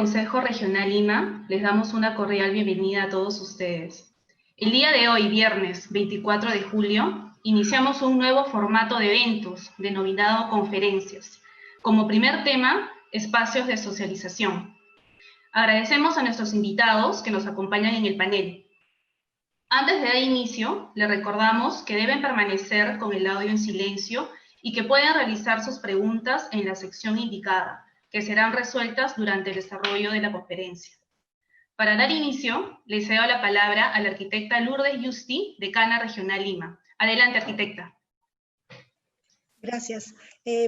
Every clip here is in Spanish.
Consejo Regional Lima, les damos una cordial bienvenida a todos ustedes. El día de hoy, viernes 24 de julio, iniciamos un nuevo formato de eventos denominado conferencias. Como primer tema, espacios de socialización. Agradecemos a nuestros invitados que nos acompañan en el panel. Antes de dar inicio, les recordamos que deben permanecer con el audio en silencio y que pueden realizar sus preguntas en la sección indicada, que serán resueltas durante el desarrollo de la conferencia. Para dar inicio, le cedo la palabra a la arquitecta Lourdes Yusti, decana Regional Lima. Adelante, arquitecta. Gracias.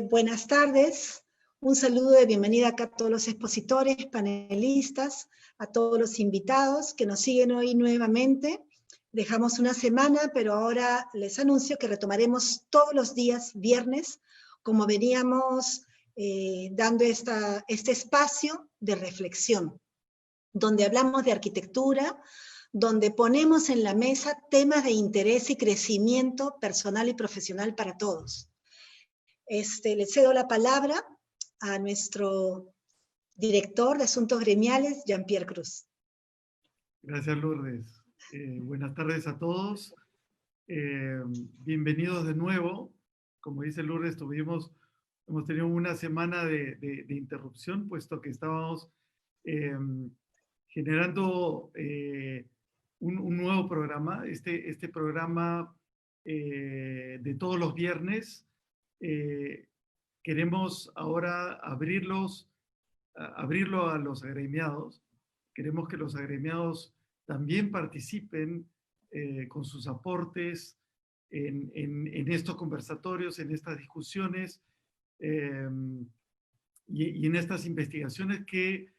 Buenas tardes. Un saludo de bienvenida acá a todos los expositores, panelistas, a todos los invitados que nos siguen hoy nuevamente. Dejamos una semana, pero ahora les anuncio que retomaremos todos los días viernes, como veníamos dando este espacio de reflexión, donde hablamos de arquitectura, donde ponemos en la mesa temas de interés y crecimiento personal y profesional para todos. Le cedo la palabra a nuestro director de Asuntos Gremiales, Jean-Pierre Cruz. Gracias, Lourdes. Buenas tardes a todos. Bienvenidos de nuevo. Como dice Lourdes, hemos tenido una semana de interrupción, puesto que estábamos generando un nuevo programa. Este programa de todos los viernes, queremos ahora abrirlo a los agremiados. Queremos que los agremiados también participen con sus aportes en estos conversatorios, en estas discusiones y en estas investigaciones que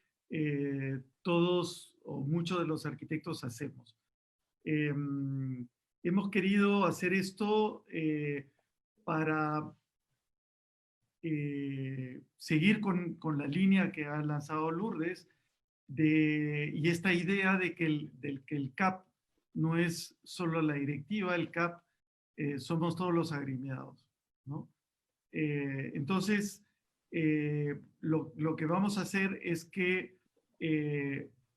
todos o muchos de los arquitectos hacemos. Hemos querido hacer esto para seguir con la línea que ha lanzado Lourdes y esta idea de que el CAP no es solo la directiva, el CAP somos todos los agremiados, ¿no? Entonces, lo que vamos a hacer es que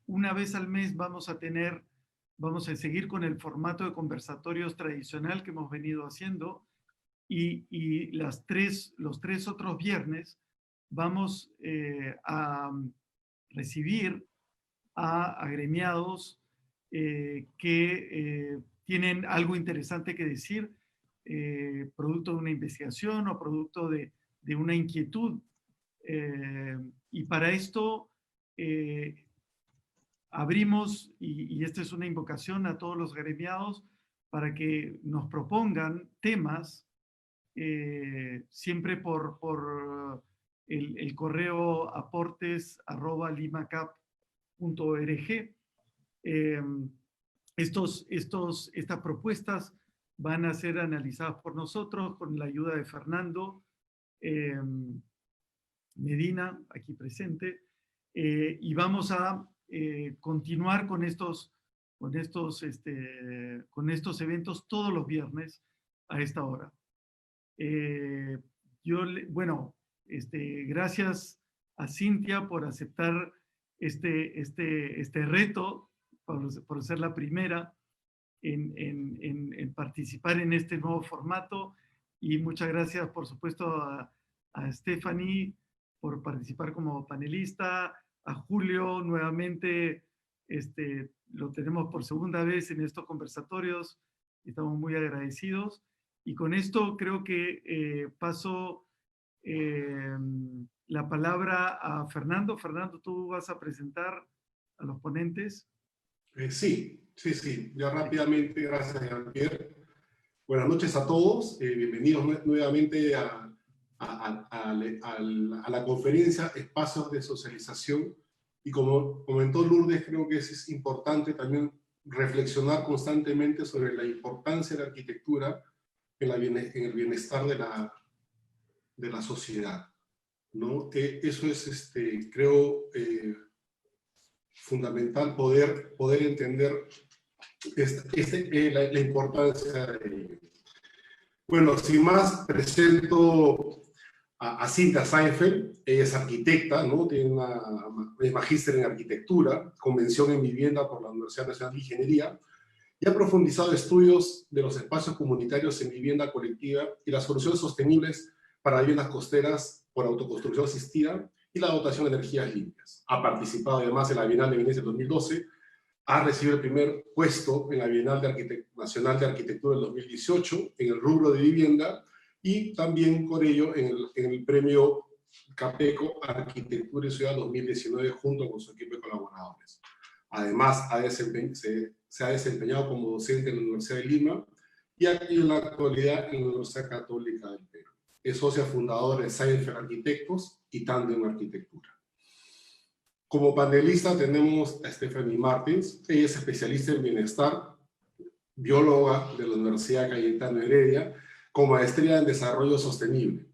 una vez al mes vamos a seguir con el formato de conversatorios tradicional que hemos venido haciendo y los tres otros viernes vamos a recibir a agremiados que tienen algo interesante que decir, producto de una investigación o producto de una inquietud. Y para esto abrimos, y esta es una invocación a todos los agremiados, para que nos propongan temas, siempre por el correo aportes@limacap.org. Estas propuestas van a ser analizadas por nosotros con la ayuda de Fernando Medina, aquí presente, y vamos a continuar con estos eventos todos los viernes a esta hora. Gracias a Cintia por aceptar este reto, por ser la primera en participar en este nuevo formato, y muchas gracias, por supuesto, a Stephanie por participar como panelista, a Julio nuevamente, lo tenemos por segunda vez en estos conversatorios, estamos muy agradecidos. Y con esto creo que paso la palabra a Fernando. Fernando, ¿tú vas a presentar a los ponentes? Sí. Ya rápidamente, gracias, Jean-Pierre. Buenas noches a todos. Bienvenidos nuevamente a la conferencia Espacios de Socialización. Y como comentó Lourdes, creo que es importante también reflexionar constantemente sobre la importancia de la arquitectura en el bienestar de la sociedad, ¿no? Eso es, creo, fundamental poder entender la importancia de ello. Bueno, sin más, presento a Cintia Seinfeld. Ella es arquitecta, ¿no? Es magíster en arquitectura, convención en vivienda por la Universidad Nacional de Ingeniería, y ha profundizado estudios de los espacios comunitarios en vivienda colectiva y las soluciones sostenibles para viviendas costeras por autoconstrucción asistida y la dotación de energías limpias. Ha participado además en la Bienal de Venecia 2012, ha recibido el primer puesto en la Bienal Nacional de Arquitectura del 2018 en el rubro de vivienda, y también con ello en el premio Capeco Arquitectura y Ciudad 2019 junto con su equipo de colaboradores. Además, se ha desempeñado como docente en la Universidad de Lima y en la actualidad en la Universidad Católica del Perú. Es socia fundadora de Seinfeld Arquitectos y Tandem Arquitectura. Como panelista tenemos a Stephanie Martins. Ella es especialista en bienestar, bióloga de la Universidad Cayetano Heredia, con maestría en desarrollo sostenible.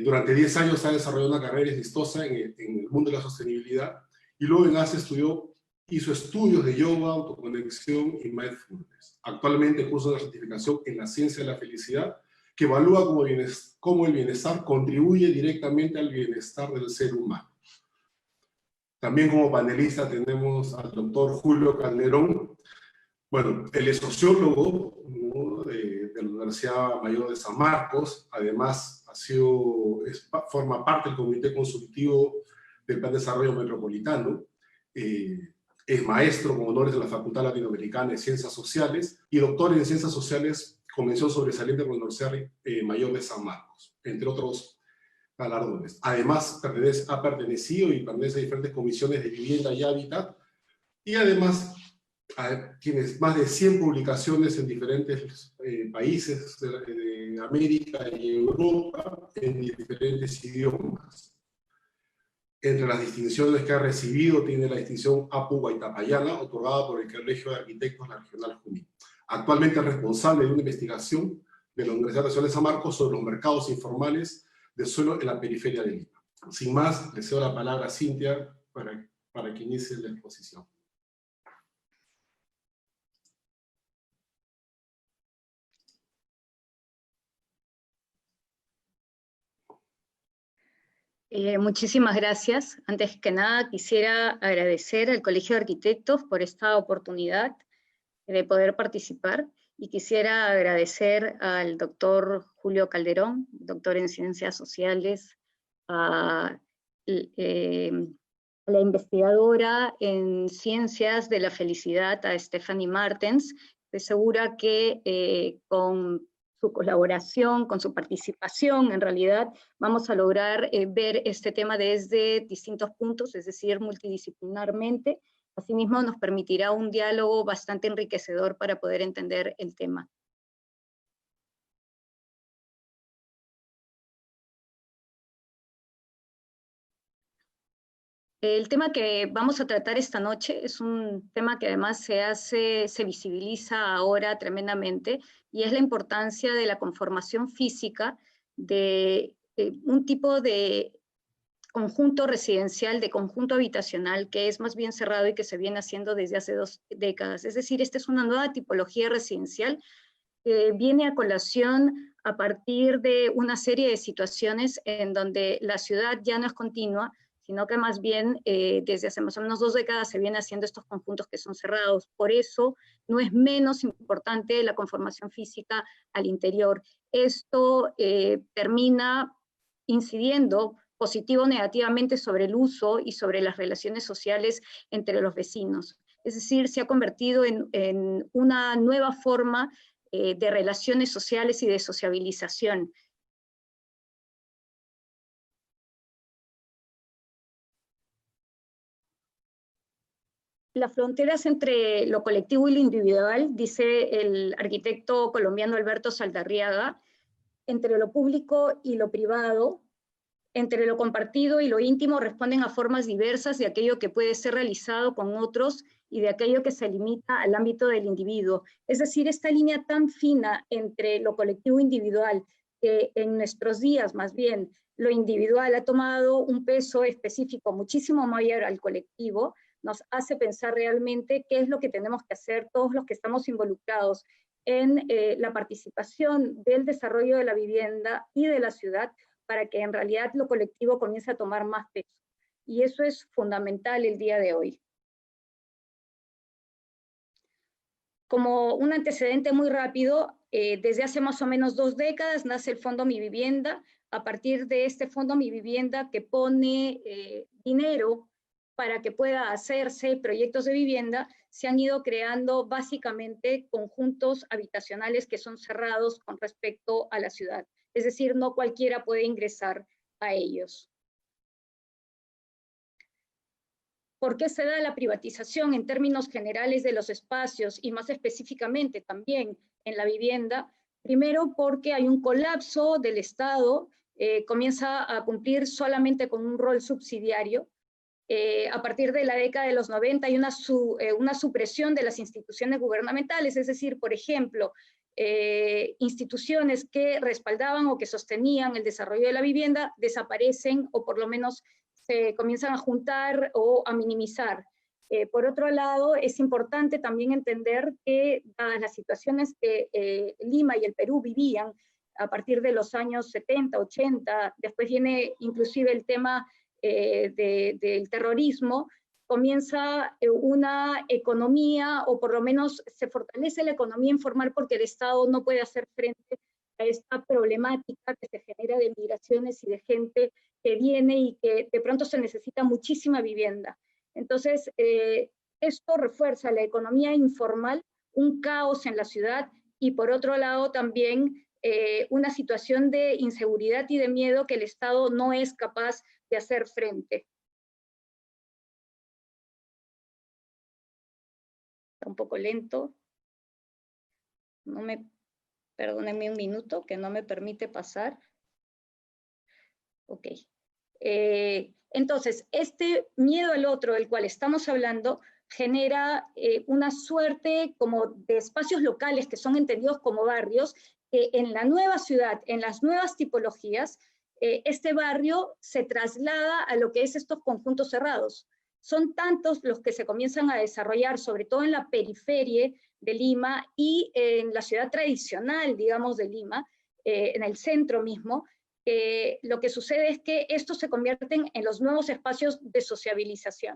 Durante 10 años ha desarrollado una carrera exitosa en el mundo de la sostenibilidad, y luego en Asia hizo estudios de yoga, autoconexión y mindfulness. Actualmente cursa una certificación en la ciencia de la felicidad que evalúa cómo el bienestar contribuye directamente al bienestar del ser humano. También como panelista tenemos al doctor Julio Calderón. Bueno, él es sociólogo, ¿no? de la Universidad Mayor de San Marcos. Además, forma parte del Comité Consultivo del Plan de Desarrollo Metropolitano. Es maestro con honores de la Facultad Latinoamericana de Ciencias Sociales y doctor en Ciencias Sociales con mención sobresaliente por la Universidad Mayor de San Marcos, entre otros galardones. Además, ha pertenecido y pertenece a diferentes comisiones de vivienda y hábitat, y además tiene más de 100 publicaciones en diferentes países de América y Europa en diferentes idiomas. Entre las distinciones que ha recibido tiene la distinción Apu Guaitapayana, otorgada por el Colegio de Arquitectos de la Regional Junín. Actualmente es responsable de una investigación de la Universidad Nacional de San Marcos sobre los mercados informales de suelo en la periferia de Lima. Sin más, le cedo la palabra a Cintia para que inicie la exposición. Muchísimas gracias. Antes que nada, quisiera agradecer al Colegio de Arquitectos por esta oportunidad de poder participar, y quisiera agradecer al doctor Julio Calderón, doctor en Ciencias Sociales, a la investigadora en Ciencias de la Felicidad, a Stephanie Martins. Estoy segura que con su colaboración, con su participación, en realidad vamos a lograr ver este tema desde distintos puntos, es decir, multidisciplinarmente. Asimismo, nos permitirá un diálogo bastante enriquecedor para poder entender el tema. El tema que vamos a tratar esta noche es un tema que además se visibiliza ahora tremendamente, y es la importancia de la conformación física de un tipo de conjunto residencial, de conjunto habitacional, que es más bien cerrado y que se viene haciendo desde hace 2 décadas. Es decir, esta es una nueva tipología residencial que viene a colación a partir de una serie de situaciones en donde la ciudad ya no es continua, sino que más bien desde hace más o menos 2 décadas se viene haciendo estos conjuntos que son cerrados. Por eso no es menos importante la conformación física al interior. Esto termina incidiendo positivo o negativamente sobre el uso y sobre las relaciones sociales entre los vecinos. Es decir, se ha convertido en una nueva forma de relaciones sociales y de sociabilización. Las fronteras entre lo colectivo y lo individual, dice el arquitecto colombiano Alberto Saldarriaga, entre lo público y lo privado, entre lo compartido y lo íntimo, responden a formas diversas de aquello que puede ser realizado con otros y de aquello que se limita al ámbito del individuo. Es decir, esta línea tan fina entre lo colectivo e individual, que en nuestros días más bien lo individual ha tomado un peso específico muchísimo mayor al colectivo, nos hace pensar realmente qué es lo que tenemos que hacer todos los que estamos involucrados en la participación del desarrollo de la vivienda y de la ciudad para que en realidad lo colectivo comience a tomar más peso. Y eso es fundamental el día de hoy. Como un antecedente muy rápido, desde hace más o menos 2 décadas nace el Fondo Mi Vivienda. A partir de este Fondo Mi Vivienda, que pone dinero para que pueda hacerse proyectos de vivienda, se han ido creando básicamente conjuntos habitacionales que son cerrados con respecto a la ciudad. Es decir, no cualquiera puede ingresar a ellos. ¿Por qué se da la privatización en términos generales de los espacios y más específicamente también en la vivienda? Primero, porque hay un colapso del Estado, comienza a cumplir solamente con un rol subsidiario. A partir de la década de los 90 hay una supresión de las instituciones gubernamentales, es decir, por ejemplo, instituciones que respaldaban o que sostenían el desarrollo de la vivienda desaparecen o por lo menos se comienzan a juntar o a minimizar. Por otro lado, es importante también entender que, dadas las situaciones que Lima y el Perú vivían a partir de los años 70, 80, después viene inclusive el tema del terrorismo, comienza una economía, o por lo menos se fortalece la economía informal porque el Estado no puede hacer frente a esta problemática que se genera de migraciones y de gente que viene y que de pronto se necesita muchísima vivienda. Entonces, esto refuerza la economía informal, un caos en la ciudad y por otro lado también una situación de inseguridad y de miedo que el Estado no es capaz de hacer frente. Está un poco lento. Perdónenme un minuto, que no me permite pasar. Ok. Entonces, este miedo al otro del cual estamos hablando genera una suerte como de espacios locales que son entendidos como barrios, que en la nueva ciudad, en las nuevas tipologías, este barrio se traslada a lo que es estos conjuntos cerrados. Son tantos los que se comienzan a desarrollar, sobre todo en la periferia de Lima y en la ciudad tradicional, digamos, de Lima, en el centro mismo, lo que sucede es que estos se convierten en los nuevos espacios de sociabilización.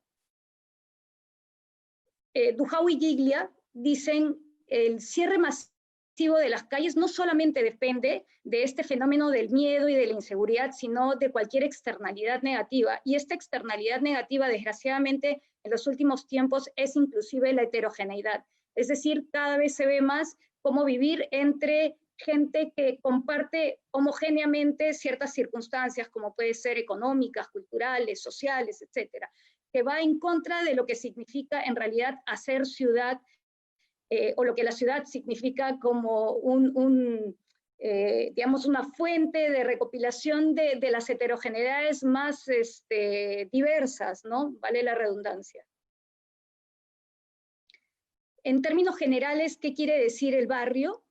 Duhau y Giglia dicen el cierre masivo de las calles no solamente depende de este fenómeno del miedo y de la inseguridad, sino de cualquier externalidad negativa. Y esta externalidad negativa, desgraciadamente, en los últimos tiempos es inclusive la heterogeneidad. Es decir, cada vez se ve más cómo vivir entre gente que comparte homogéneamente ciertas circunstancias, como puede ser económicas, culturales, sociales, etcétera, que va en contra de lo que significa en realidad hacer ciudad, o lo que la ciudad significa como digamos, una fuente de recopilación de las heterogeneidades más diversas, ¿no? Vale la redundancia. En términos generales, ¿qué quiere decir el barrio?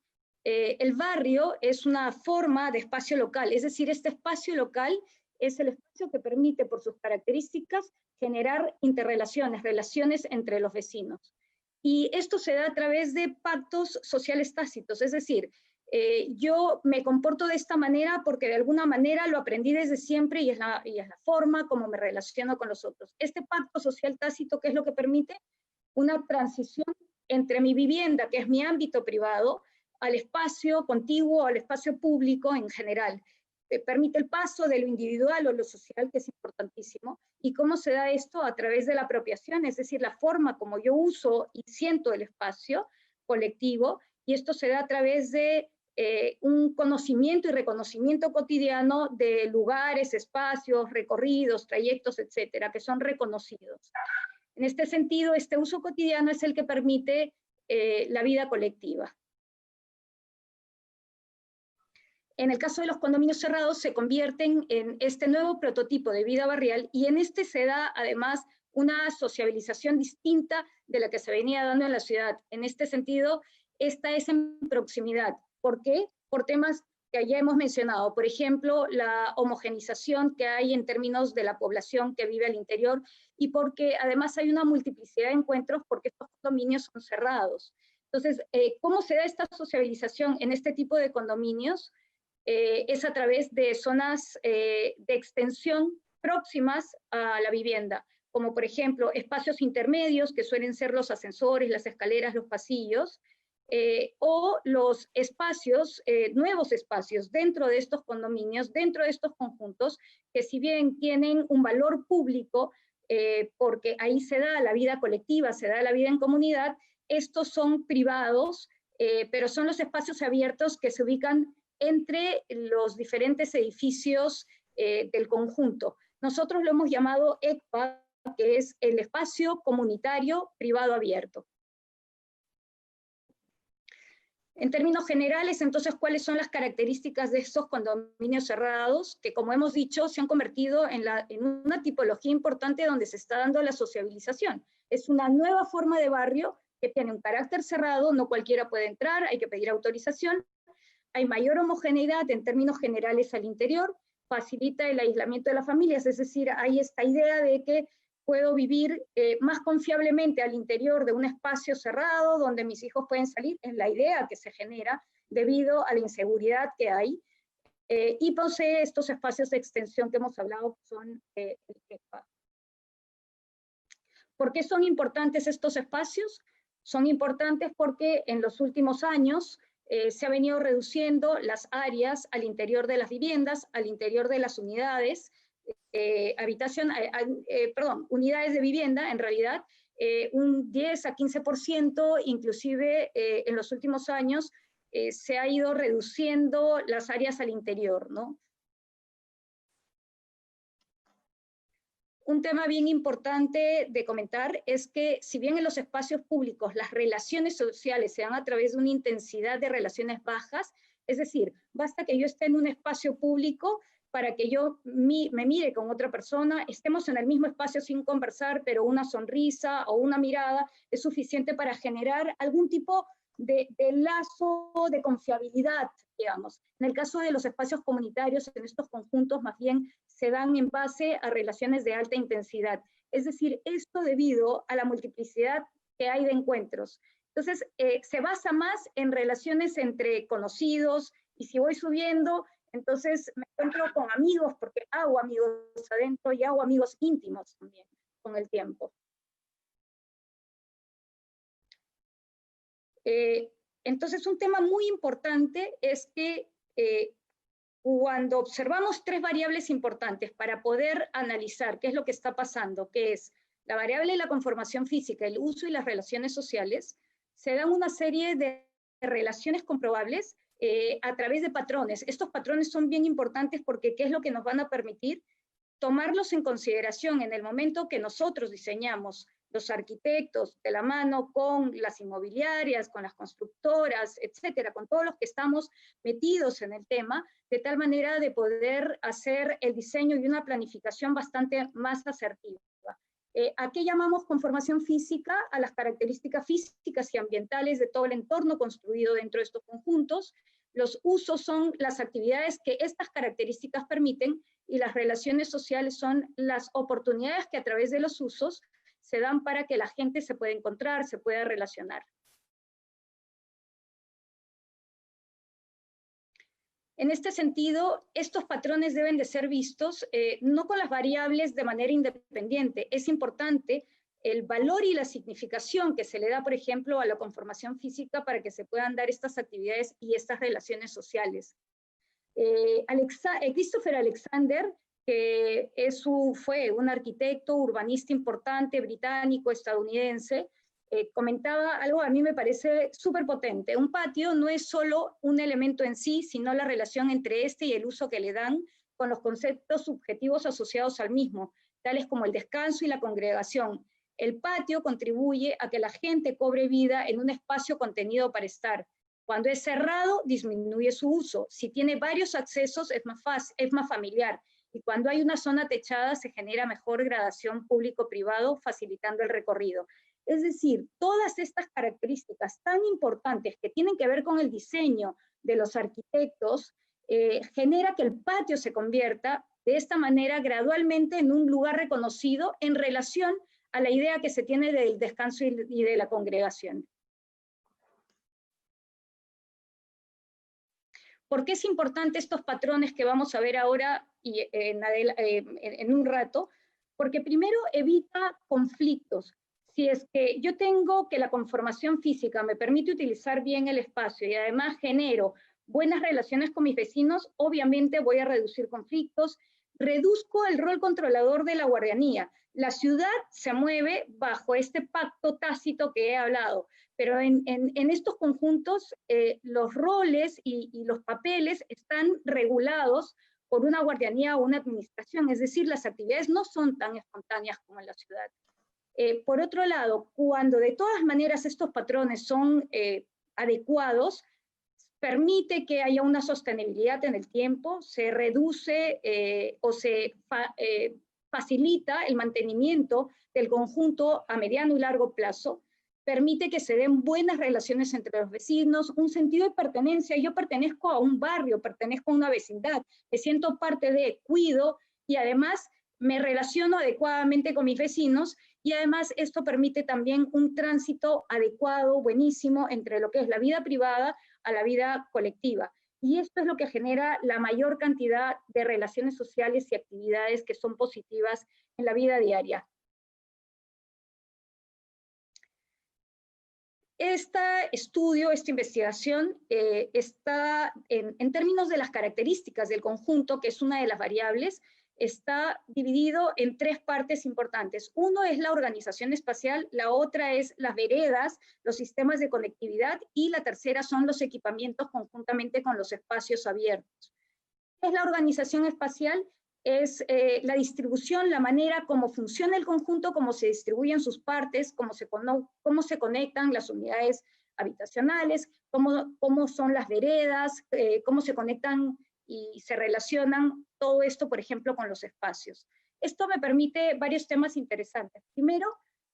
El barrio es una forma de espacio local, es decir, este espacio local es el espacio que permite, por sus características, generar interrelaciones, relaciones entre los vecinos. Y esto se da a través de pactos sociales tácitos, es decir, yo me comporto de esta manera porque de alguna manera lo aprendí desde siempre y es la forma como me relaciono con los otros. Este pacto social tácito, ¿qué es lo que permite? Una transición entre mi vivienda, que es mi ámbito privado, al espacio contiguo, al espacio público en general. Permite el paso de lo individual o lo social, que es importantísimo. ¿Y cómo se da esto? A través de la apropiación, es decir, la forma como yo uso y siento el espacio colectivo, y esto se da a través de un conocimiento y reconocimiento cotidiano de lugares, espacios, recorridos, trayectos, etcétera, que son reconocidos. En este sentido, este uso cotidiano es el que permite la vida colectiva. En el caso de los condominios cerrados, se convierten en este nuevo prototipo de vida barrial y en este se da además una sociabilización distinta de la que se venía dando en la ciudad. En este sentido, esta es en proximidad. ¿Por qué? Por temas que ya hemos mencionado. Por ejemplo, la homogenización que hay en términos de la población que vive al interior y porque además hay una multiplicidad de encuentros porque estos condominios son cerrados. Entonces, ¿cómo se da esta sociabilización en este tipo de condominios? es a través de zonas de extensión próximas a la vivienda, como por ejemplo espacios intermedios, que suelen ser los ascensores, las escaleras, los pasillos, o los espacios, nuevos espacios dentro de estos condominios, dentro de estos conjuntos, que si bien tienen un valor público, porque ahí se da la vida colectiva, se da la vida en comunidad, estos son privados, pero son los espacios abiertos que se ubican entre los diferentes edificios del conjunto. Nosotros lo hemos llamado ECPA, que es el espacio comunitario privado abierto. En términos generales, entonces, ¿cuáles son las características de estos condominios cerrados? Que, como hemos dicho, se han convertido en una tipología importante donde se está dando la sociabilización. Es una nueva forma de barrio que tiene un carácter cerrado, no cualquiera puede entrar, hay que pedir autorización, hay mayor homogeneidad en términos generales al interior, facilita el aislamiento de las familias, es decir, hay esta idea de que puedo vivir más confiablemente al interior de un espacio cerrado donde mis hijos pueden salir, es la idea que se genera debido a la inseguridad que hay, y posee estos espacios de extensión que hemos hablado, que son el ECPA. ¿Por qué son importantes estos espacios? Son importantes porque en los últimos años se ha venido reduciendo las áreas al interior de las viviendas, al interior de las unidades, unidades de vivienda, en realidad, un 10 a 15%, inclusive en los últimos años se ha ido reduciendo las áreas al interior, ¿no? Un tema bien importante de comentar es que, si bien en los espacios públicos las relaciones sociales se dan a través de una intensidad de relaciones bajas, es decir, basta que yo esté en un espacio público para que yo me mire con otra persona, estemos en el mismo espacio sin conversar, pero una sonrisa o una mirada es suficiente para generar algún tipo de lazo de confiabilidad, digamos. En el caso de los espacios comunitarios, en estos conjuntos más bien se dan en base a relaciones de alta intensidad. Es decir, esto debido a la multiplicidad que hay de encuentros. Entonces, se basa más en relaciones entre conocidos, y si voy subiendo, entonces me encuentro con amigos, porque hago amigos adentro y hago amigos íntimos también con el tiempo. Entonces, un tema muy importante es que cuando observamos tres variables importantes para poder analizar qué es lo que está pasando, que es la variable de la conformación física, el uso y las relaciones sociales, se dan una serie de relaciones comprobables a través de patrones. Estos patrones son bien importantes porque ¿qué es lo que nos van a permitir? Tomarlos en consideración en el momento que nosotros diseñamos, los arquitectos, de la mano con las inmobiliarias, con las constructoras, etcétera, con todos los que estamos metidos en el tema, de tal manera de poder hacer el diseño y una planificación bastante más asertiva. ¿A qué llamamos conformación física? A las características físicas y ambientales de todo el entorno construido dentro de estos conjuntos. Los usos son las actividades que estas características permiten, y las relaciones sociales son las oportunidades que a través de los usos se dan para que la gente se pueda encontrar, se pueda relacionar. En este sentido, estos patrones deben de ser vistos no con las variables de manera independiente. Es importante el valor y la significación que se le da, por ejemplo, a la conformación física para que se puedan dar estas actividades y estas relaciones sociales. Christopher Alexander, que fue un arquitecto urbanista importante, británico, estadounidense, comentaba algo a mí me parece súper potente. Un patio no es solo un elemento en sí, sino la relación entre este y el uso que le dan con los conceptos subjetivos asociados al mismo, tales como el descanso y la congregación. El patio contribuye a que la gente cobre vida en un espacio contenido para estar. Cuando es cerrado, disminuye su uso. Si tiene varios accesos, es más fácil, es más familiar. Y cuando hay una zona techada, se genera mejor gradación público-privado, facilitando el recorrido. Es decir, todas estas características tan importantes que tienen que ver con el diseño de los arquitectos, genera que el patio se convierta de esta manera gradualmente en un lugar reconocido en relación a la idea que se tiene del descanso y de la congregación. ¿Por qué es importante estos patrones que vamos a ver ahora y en un rato? Porque primero evita conflictos. Si es que yo tengo que la conformación física me permite utilizar bien el espacio y además genero buenas relaciones con mis vecinos, obviamente voy a reducir conflictos, reduzco el rol controlador de la guardianía. La ciudad se mueve bajo este pacto tácito que he hablado, pero en estos conjuntos los roles y los papeles están regulados por una guardianía o una administración, es decir, las actividades no son tan espontáneas como en la ciudad. Por otro lado, cuando de todas maneras estos patrones son adecuados, permite que haya una sostenibilidad en el tiempo, se reduce o se facilita el mantenimiento del conjunto a mediano y largo plazo, permite que se den buenas relaciones entre los vecinos, un sentido de pertenencia. Yo pertenezco a un barrio, pertenezco a una vecindad, me siento parte de, cuido y además me relaciono adecuadamente con mis vecinos y además esto permite también un tránsito adecuado, buenísimo, entre lo que es la vida privada a la vida colectiva. Y esto es lo que genera la mayor cantidad de relaciones sociales y actividades que son positivas en la vida diaria. Este estudio, esta investigación, está en términos de las características del conjunto, que es una de las variables, está dividido en tres partes importantes. Uno es la organización espacial, la otra es las veredas, los sistemas de conectividad, y la tercera son los equipamientos conjuntamente con los espacios abiertos. ¿Qué es la organización espacial? Es la distribución, la manera como funciona el conjunto, cómo se distribuyen sus partes, cómo se conectan las unidades habitacionales, cómo son las veredas, cómo se conectan y se relacionan todo esto, por ejemplo, con los espacios. Esto me permite varios temas interesantes. Primero,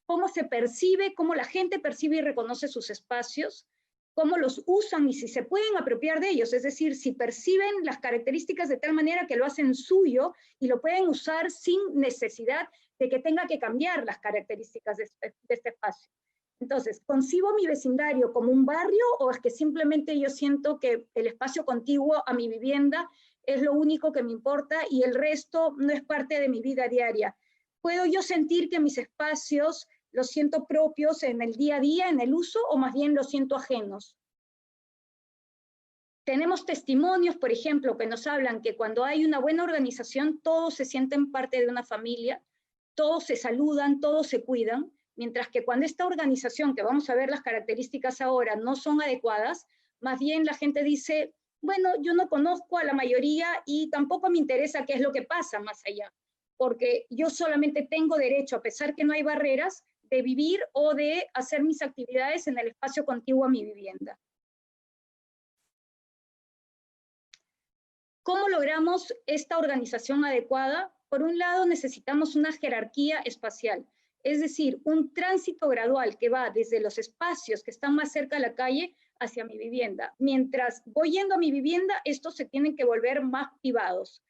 cómo se percibe, cómo la gente percibe y reconoce sus espacios, cómo los usan y si se pueden apropiar de ellos, es decir, si perciben las características de tal manera que lo hacen suyo y lo pueden usar sin necesidad de que tenga que cambiar las características de este espacio. Entonces, ¿concibo mi vecindario como un barrio o es que simplemente yo siento que el espacio contiguo a mi vivienda es lo único que me importa y el resto no es parte de mi vida diaria? ¿Puedo yo sentir que mis espacios los siento propios en el día a día, en el uso, o más bien los siento ajenos? Tenemos testimonios, por ejemplo, que nos hablan que cuando hay una buena organización, todos se sienten parte de una familia, todos se saludan, todos se cuidan, mientras que cuando esta organización, que vamos a ver las características ahora, no son adecuadas, más bien la gente dice, bueno, yo no conozco a la mayoría y tampoco me interesa qué es lo que pasa más allá, porque yo solamente tengo derecho, a pesar que no hay barreras, de vivir o de hacer mis actividades en el espacio contiguo a mi vivienda. ¿Cómo logramos esta organización adecuada? Por un lado, necesitamos una jerarquía espacial, es decir, un tránsito gradual que va desde los espacios que están más cerca de la calle hacia mi vivienda. Mientras voy yendo a mi vivienda, estos se tienen que volver más privados.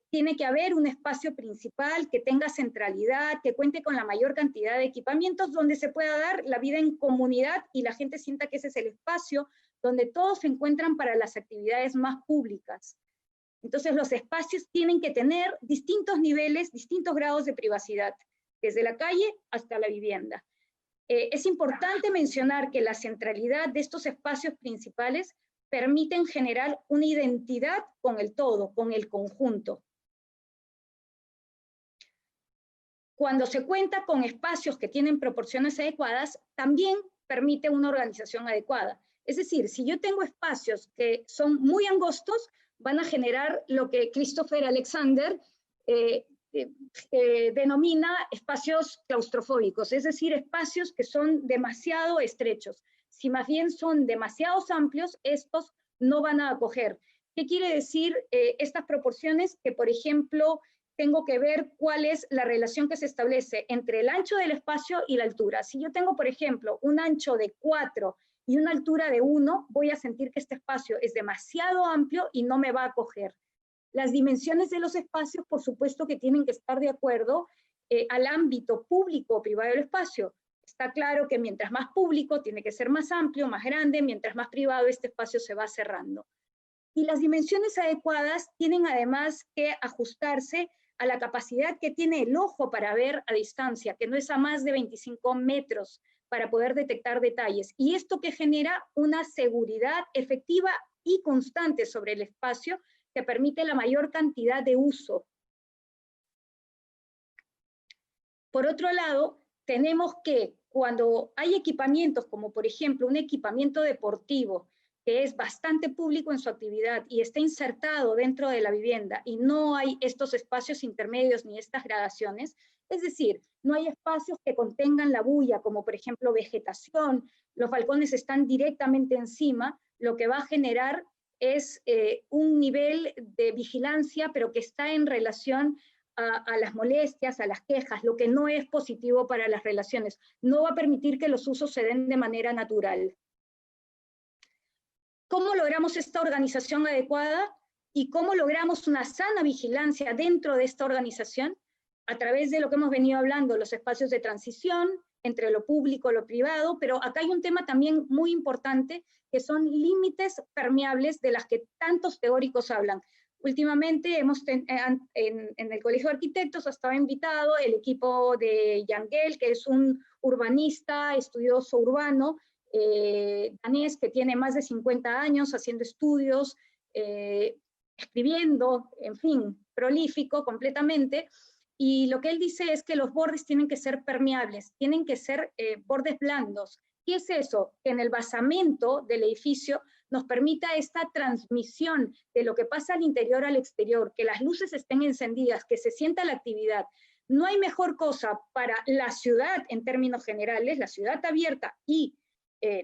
Tiene que haber un espacio principal que tenga centralidad, que cuente con la mayor cantidad de equipamientos, donde se pueda dar la vida en comunidad y la gente sienta que ese es el espacio donde todos se encuentran para las actividades más públicas. Entonces los espacios tienen que tener distintos niveles, distintos grados de privacidad, desde la calle hasta la vivienda. Es importante mencionar que la centralidad de estos espacios principales permiten generar una identidad con el todo, con el conjunto. Cuando se cuenta con espacios que tienen proporciones adecuadas, también permite una organización adecuada. Es decir, si yo tengo espacios que son muy angostos, van a generar lo que Christopher Alexander denomina espacios claustrofóbicos, es decir, espacios que son demasiado estrechos. Si más bien son demasiado amplios, estos no van a acoger. ¿Qué quiere decir estas proporciones? Que, por ejemplo, tengo que ver cuál es la relación que se establece entre el ancho del espacio y la altura. Si yo tengo, por ejemplo, un ancho de 4 y una altura de 1, voy a sentir que este espacio es demasiado amplio y no me va a acoger. Las dimensiones de los espacios, por supuesto que tienen que estar de acuerdo al ámbito público o privado del espacio. Está claro que mientras más público tiene que ser más amplio, más grande, mientras más privado este espacio se va cerrando. Y las dimensiones adecuadas tienen además que ajustarse a la capacidad que tiene el ojo para ver a distancia, que no es a más de 25 metros para poder detectar detalles. Y esto que genera una seguridad efectiva y constante sobre el espacio que permite la mayor cantidad de uso. Por otro lado, tenemos que cuando hay equipamientos, como por ejemplo un equipamiento deportivo, que es bastante público en su actividad y está insertado dentro de la vivienda y no hay estos espacios intermedios ni estas gradaciones, es decir, no hay espacios que contengan la bulla, como por ejemplo vegetación, los balcones están directamente encima, lo que va a generar es un nivel de vigilancia, pero que está en relación a las molestias, a las quejas, lo que no es positivo para las relaciones. No va a permitir que los usos se den de manera natural. ¿Cómo logramos esta organización adecuada y cómo logramos una sana vigilancia dentro de esta organización? A través de lo que hemos venido hablando, los espacios de transición entre lo público y lo privado, pero acá hay un tema también muy importante que son límites permeables de las que tantos teóricos hablan. Últimamente en el Colegio de Arquitectos ha estado invitado el equipo de Yangel, que es un urbanista, estudioso urbano, danés, que tiene más de 50 años haciendo estudios, escribiendo, en fin, prolífico completamente, y lo que él dice es que los bordes tienen que ser permeables, tienen que ser bordes blandos. ¿Qué es eso? Que en el basamento del edificio nos permita esta transmisión de lo que pasa al interior al exterior, que las luces estén encendidas, que se sienta la actividad. No hay mejor cosa para la ciudad en términos generales, la ciudad abierta y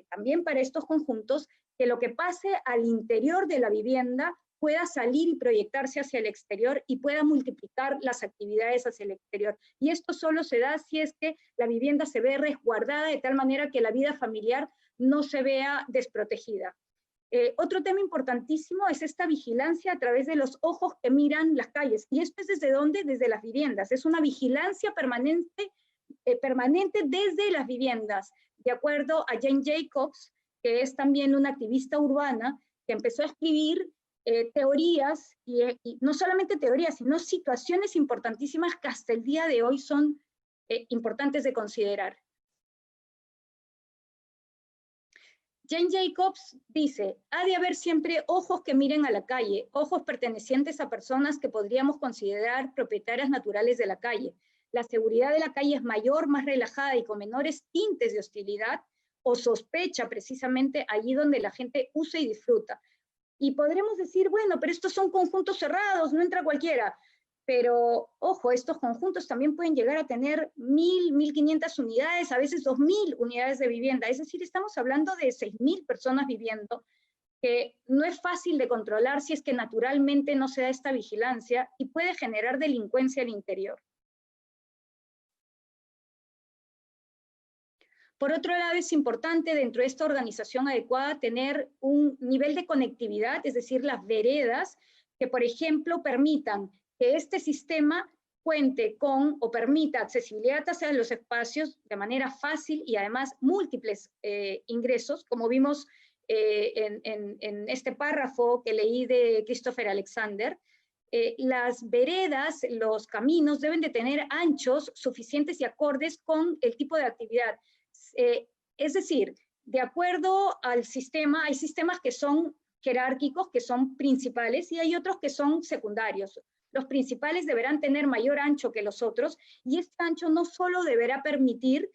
también para estos conjuntos, que lo que pase al interior de la vivienda pueda salir y proyectarse hacia el exterior y pueda multiplicar las actividades hacia el exterior. Y esto solo se da si es que la vivienda se ve resguardada de tal manera que la vida familiar no se vea desprotegida. Otro tema importantísimo es esta vigilancia a través de los ojos que miran las calles. ¿Y esto es desde dónde? Desde las viviendas. Es una vigilancia permanente desde las viviendas. De acuerdo a Jane Jacobs, que es también una activista urbana, que empezó a escribir teorías, y no solamente teorías, sino situaciones importantísimas que hasta el día de hoy son importantes de considerar. Jane Jacobs dice, ha de haber siempre ojos que miren a la calle, ojos pertenecientes a personas que podríamos considerar propietarias naturales de la calle. La seguridad de la calle es mayor, más relajada y con menores tintes de hostilidad o sospecha precisamente allí donde la gente usa y disfruta. Y podremos decir, bueno, pero estos son conjuntos cerrados, no entra cualquiera. Pero, ojo, estos conjuntos también pueden llegar a tener 1.000, 1.500 unidades, a veces 2.000 unidades de vivienda. Es decir, estamos hablando de 6.000 personas viviendo, que no es fácil de controlar si es que naturalmente no se da esta vigilancia y puede generar delincuencia al interior. Por otro lado, es importante dentro de esta organización adecuada tener un nivel de conectividad, es decir, las veredas, que por ejemplo permitan que este sistema cuente con o permita accesibilidad hacia los espacios de manera fácil y además múltiples ingresos, como vimos en este párrafo que leí de Christopher Alexander. Las veredas, los caminos deben de tener anchos suficientes y acordes con el tipo de actividad. Es decir, de acuerdo al sistema, hay sistemas que son jerárquicos, que son principales, y hay otros que son secundarios. Los principales deberán tener mayor ancho que los otros, y este ancho no solo deberá permitir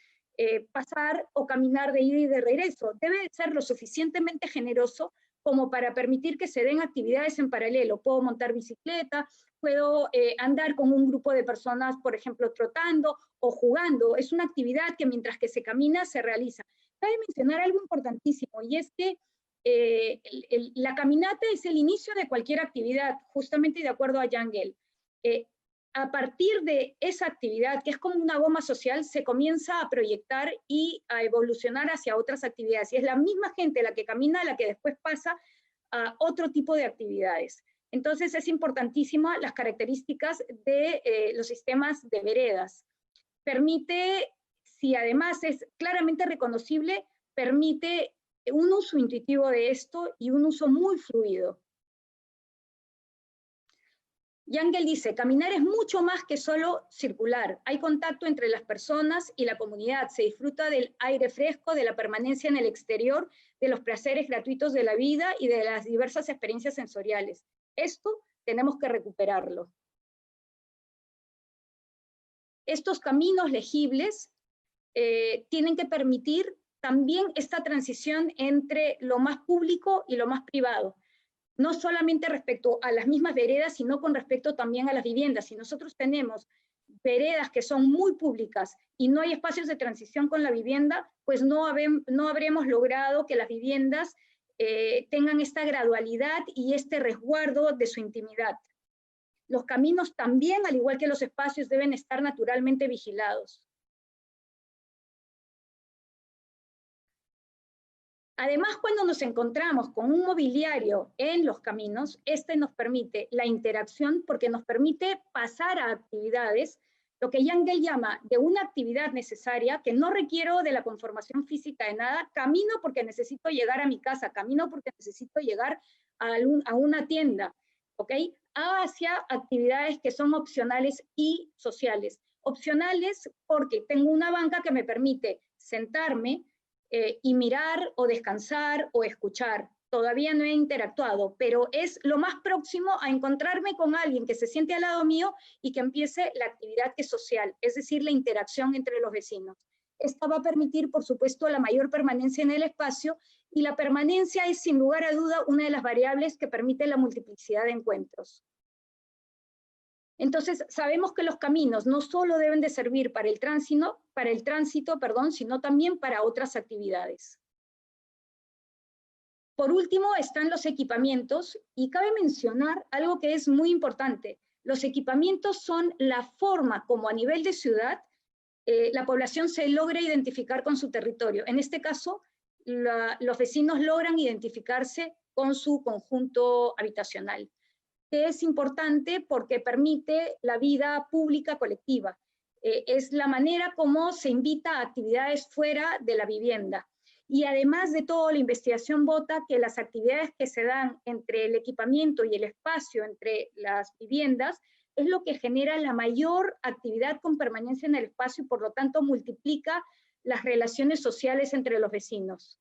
pasar o caminar de ida y de regreso, debe ser lo suficientemente generoso como para permitir que se den actividades en paralelo. Puedo montar bicicleta, puedo andar con un grupo de personas, por ejemplo, trotando o jugando. Es una actividad que mientras que se camina, se realiza. Cabe mencionar algo importantísimo, y es que la caminata es el inicio de cualquier actividad, justamente de acuerdo a Yangel. A partir de esa actividad, que es como una goma social, se comienza a proyectar y a evolucionar hacia otras actividades. Y es la misma gente la que camina, la que después pasa a otro tipo de actividades. Entonces es importantísima las características de los sistemas de veredas. Permite, si además es claramente reconocible, permite un uso intuitivo de esto y un uso muy fluido. Yangel dice, caminar es mucho más que solo circular. Hay contacto entre las personas y la comunidad. Se disfruta del aire fresco, de la permanencia en el exterior, de los placeres gratuitos de la vida y de las diversas experiencias sensoriales. Esto tenemos que recuperarlo. Estos caminos legibles tienen que permitir también esta transición entre lo más público y lo más privado. No solamente respecto a las mismas veredas, sino con respecto también a las viviendas. Si nosotros tenemos veredas que son muy públicas y no hay espacios de transición con la vivienda, pues no habremos logrado que las viviendas tengan esta gradualidad y este resguardo de su intimidad. Los caminos también, al igual que los espacios, deben estar naturalmente vigilados. Además, cuando nos encontramos con un mobiliario en los caminos, este nos permite la interacción porque nos permite pasar a actividades, lo que Yangel llama de una actividad necesaria, que no requiero de la conformación física de nada, camino porque necesito llegar a mi casa, camino porque necesito llegar a una tienda, ¿ok? Hacia actividades que son opcionales y sociales. Opcionales porque tengo una banca que me permite sentarme, y mirar o descansar o escuchar. Todavía no he interactuado, pero es lo más próximo a encontrarme con alguien que se siente al lado mío y que empiece la actividad que es social, es decir, la interacción entre los vecinos. Esta va a permitir, por supuesto, la mayor permanencia en el espacio, y la permanencia es, sin lugar a duda, una de las variables que permite la multiplicidad de encuentros. Entonces, sabemos que los caminos no solo deben de servir para el tránsito, sino también para otras actividades. Por último, están los equipamientos, y cabe mencionar algo que es muy importante. Los equipamientos son la forma como a nivel de ciudad la población se logra identificar con su territorio. En este caso, los vecinos logran identificarse con su conjunto habitacional, que es importante porque permite la vida pública colectiva. Es la manera como se invita a actividades fuera de la vivienda. Y además de todo, la investigación vota que las actividades que se dan entre el equipamiento y el espacio entre las viviendas es lo que genera la mayor actividad con permanencia en el espacio y por lo tanto multiplica las relaciones sociales entre los vecinos.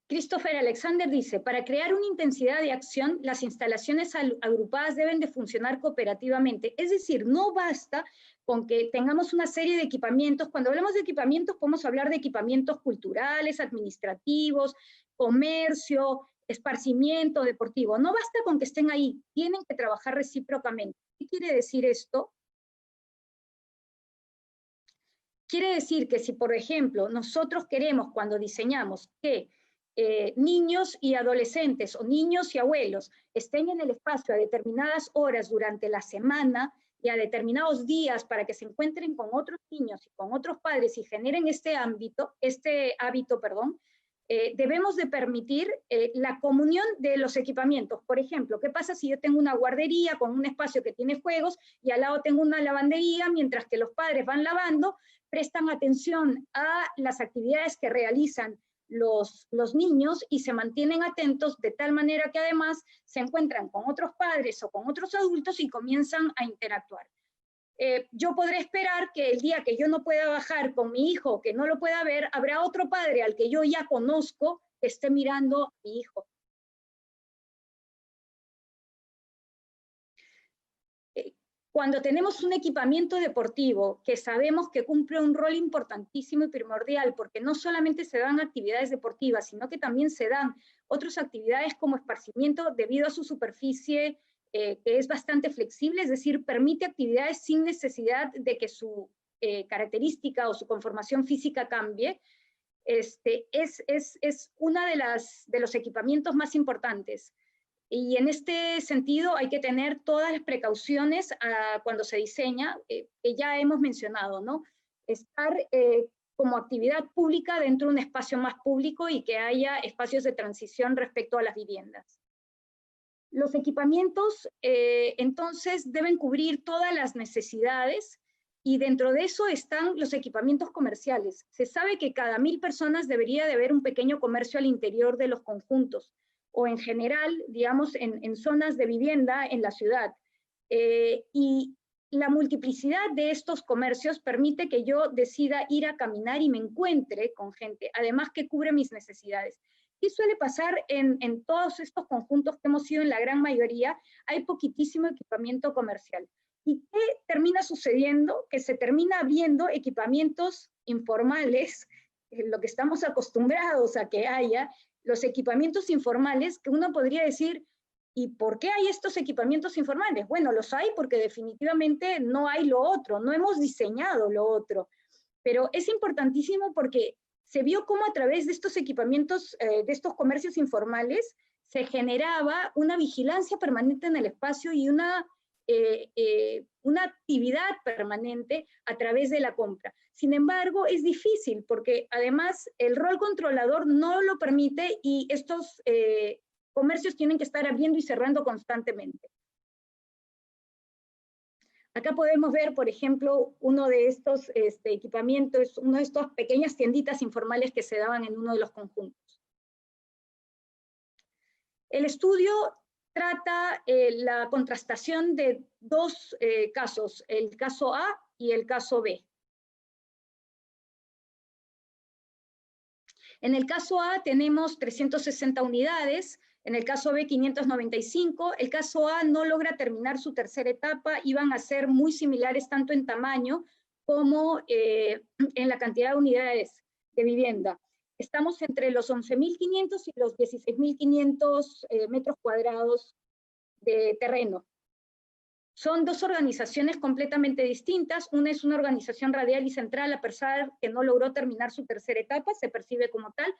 Christopher Alexander dice, para crear una intensidad de acción, las instalaciones agrupadas deben de funcionar cooperativamente. Es decir, no basta con que tengamos una serie de equipamientos. Cuando hablamos de equipamientos, podemos hablar de equipamientos culturales, administrativos, comercio, esparcimiento, deportivo. No basta con que estén ahí, tienen que trabajar recíprocamente. ¿Qué quiere decir esto? Quiere decir que si, por ejemplo, nosotros queremos, cuando diseñamos, que niños y adolescentes o niños y abuelos estén en el espacio a determinadas horas durante la semana y a determinados días para que se encuentren con otros niños y con otros padres y generen este hábito, debemos de permitir la comunión de los equipamientos. Por ejemplo, ¿qué pasa si yo tengo una guardería con un espacio que tiene juegos y al lado tengo una lavandería, mientras que los padres van lavando, prestan atención a las actividades que realizan los niños y se mantienen atentos de tal manera que además se encuentran con otros padres o con otros adultos y comienzan a interactuar? Yo podré esperar que el día que yo no pueda bajar con mi hijo, que no lo pueda ver, habrá otro padre al que yo ya conozco que esté mirando a mi hijo. Cuando tenemos un equipamiento deportivo que sabemos que cumple un rol importantísimo y primordial, porque no solamente se dan actividades deportivas, sino que también se dan otras actividades como esparcimiento debido a su superficie, que es bastante flexible, es decir, permite actividades sin necesidad de que su característica o su conformación física cambie. Es una de los equipamientos más importantes. Y en este sentido hay que tener todas las precauciones cuando se diseña, que ya hemos mencionado, ¿no? Estar como actividad pública dentro de un espacio más público y que haya espacios de transición respecto a las viviendas. Los equipamientos, entonces, deben cubrir todas las necesidades y dentro de eso están los equipamientos comerciales. Se sabe que cada 1000 personas debería de haber un pequeño comercio al interior de los conjuntos. o en general, digamos, en zonas de vivienda en la ciudad. Y la multiplicidad de estos comercios permite que yo decida ir a caminar y me encuentre con gente, además que cubre mis necesidades. ¿Qué suele pasar en todos estos conjuntos que hemos ido en la gran mayoría? Hay poquitísimo equipamiento comercial. ¿Y qué termina sucediendo? Que se termina abriendo equipamientos informales, lo que estamos acostumbrados a que haya, los equipamientos informales, que uno podría decir, ¿y por qué hay estos equipamientos informales? Bueno, los hay porque definitivamente no hay lo otro, no hemos diseñado lo otro. Pero es importantísimo porque se vio cómo a través de estos equipamientos, de estos comercios informales, se generaba una vigilancia permanente en el espacio y una actividad permanente a través de la compra. Sin embargo, es difícil porque además el rol controlador no lo permite y estos comercios tienen que estar abriendo y cerrando constantemente. Acá podemos ver, por ejemplo, uno de estos equipamientos, una de estas pequeñas tienditas informales que se daban en uno de los conjuntos. El estudio trata la contrastación de dos casos, el caso A y el caso B. En el caso A tenemos 360 unidades, en el caso B 595, el caso A no logra terminar su tercera etapa, iban a ser muy similares tanto en tamaño como en la cantidad de unidades de vivienda. Estamos entre los 11.500 y los 16.500 metros cuadrados de terreno. Son dos organizaciones completamente distintas. Una es una organización radial y central, a pesar que no logró terminar su tercera etapa, se percibe como tal.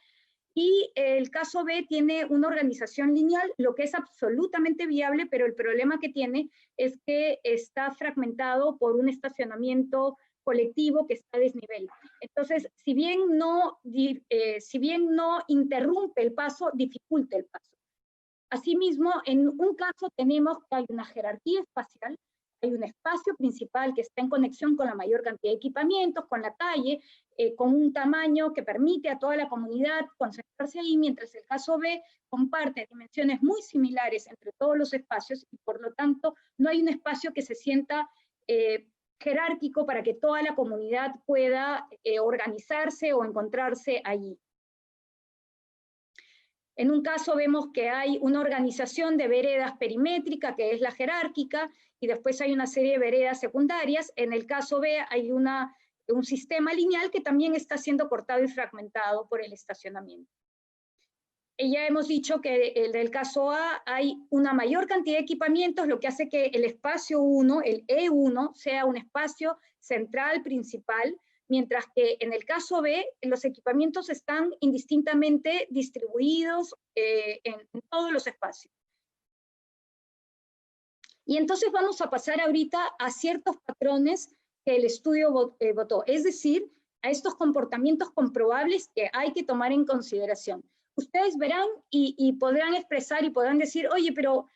Y el caso B tiene una organización lineal, lo que es absolutamente viable, pero el problema que tiene es que está fragmentado por un estacionamiento colectivo que está a desnivel. Entonces, si bien no interrumpe el paso, dificulta el paso. Asimismo, en un caso tenemos que hay una jerarquía espacial, hay un espacio principal que está en conexión con la mayor cantidad de equipamientos, con la calle, con un tamaño que permite a toda la comunidad concentrarse ahí, mientras el caso B comparte dimensiones muy similares entre todos los espacios y por lo tanto no hay un espacio que se sienta jerárquico para que toda la comunidad pueda organizarse o encontrarse allí. En un caso vemos que hay una organización de veredas perimétrica, que es la jerárquica, y después hay una serie de veredas secundarias. En el caso B hay un sistema lineal que también está siendo cortado y fragmentado por el estacionamiento. Y ya hemos dicho que en el caso A hay una mayor cantidad de equipamientos, lo que hace que el espacio 1, el E1, sea un espacio central principal, mientras que en el caso B, los equipamientos están indistintamente distribuidos en todos los espacios. Y entonces vamos a pasar ahorita a ciertos patrones que el estudio votó, es decir, a estos comportamientos comprobables que hay que tomar en consideración. Ustedes verán y podrán expresar y podrán decir, oye, pero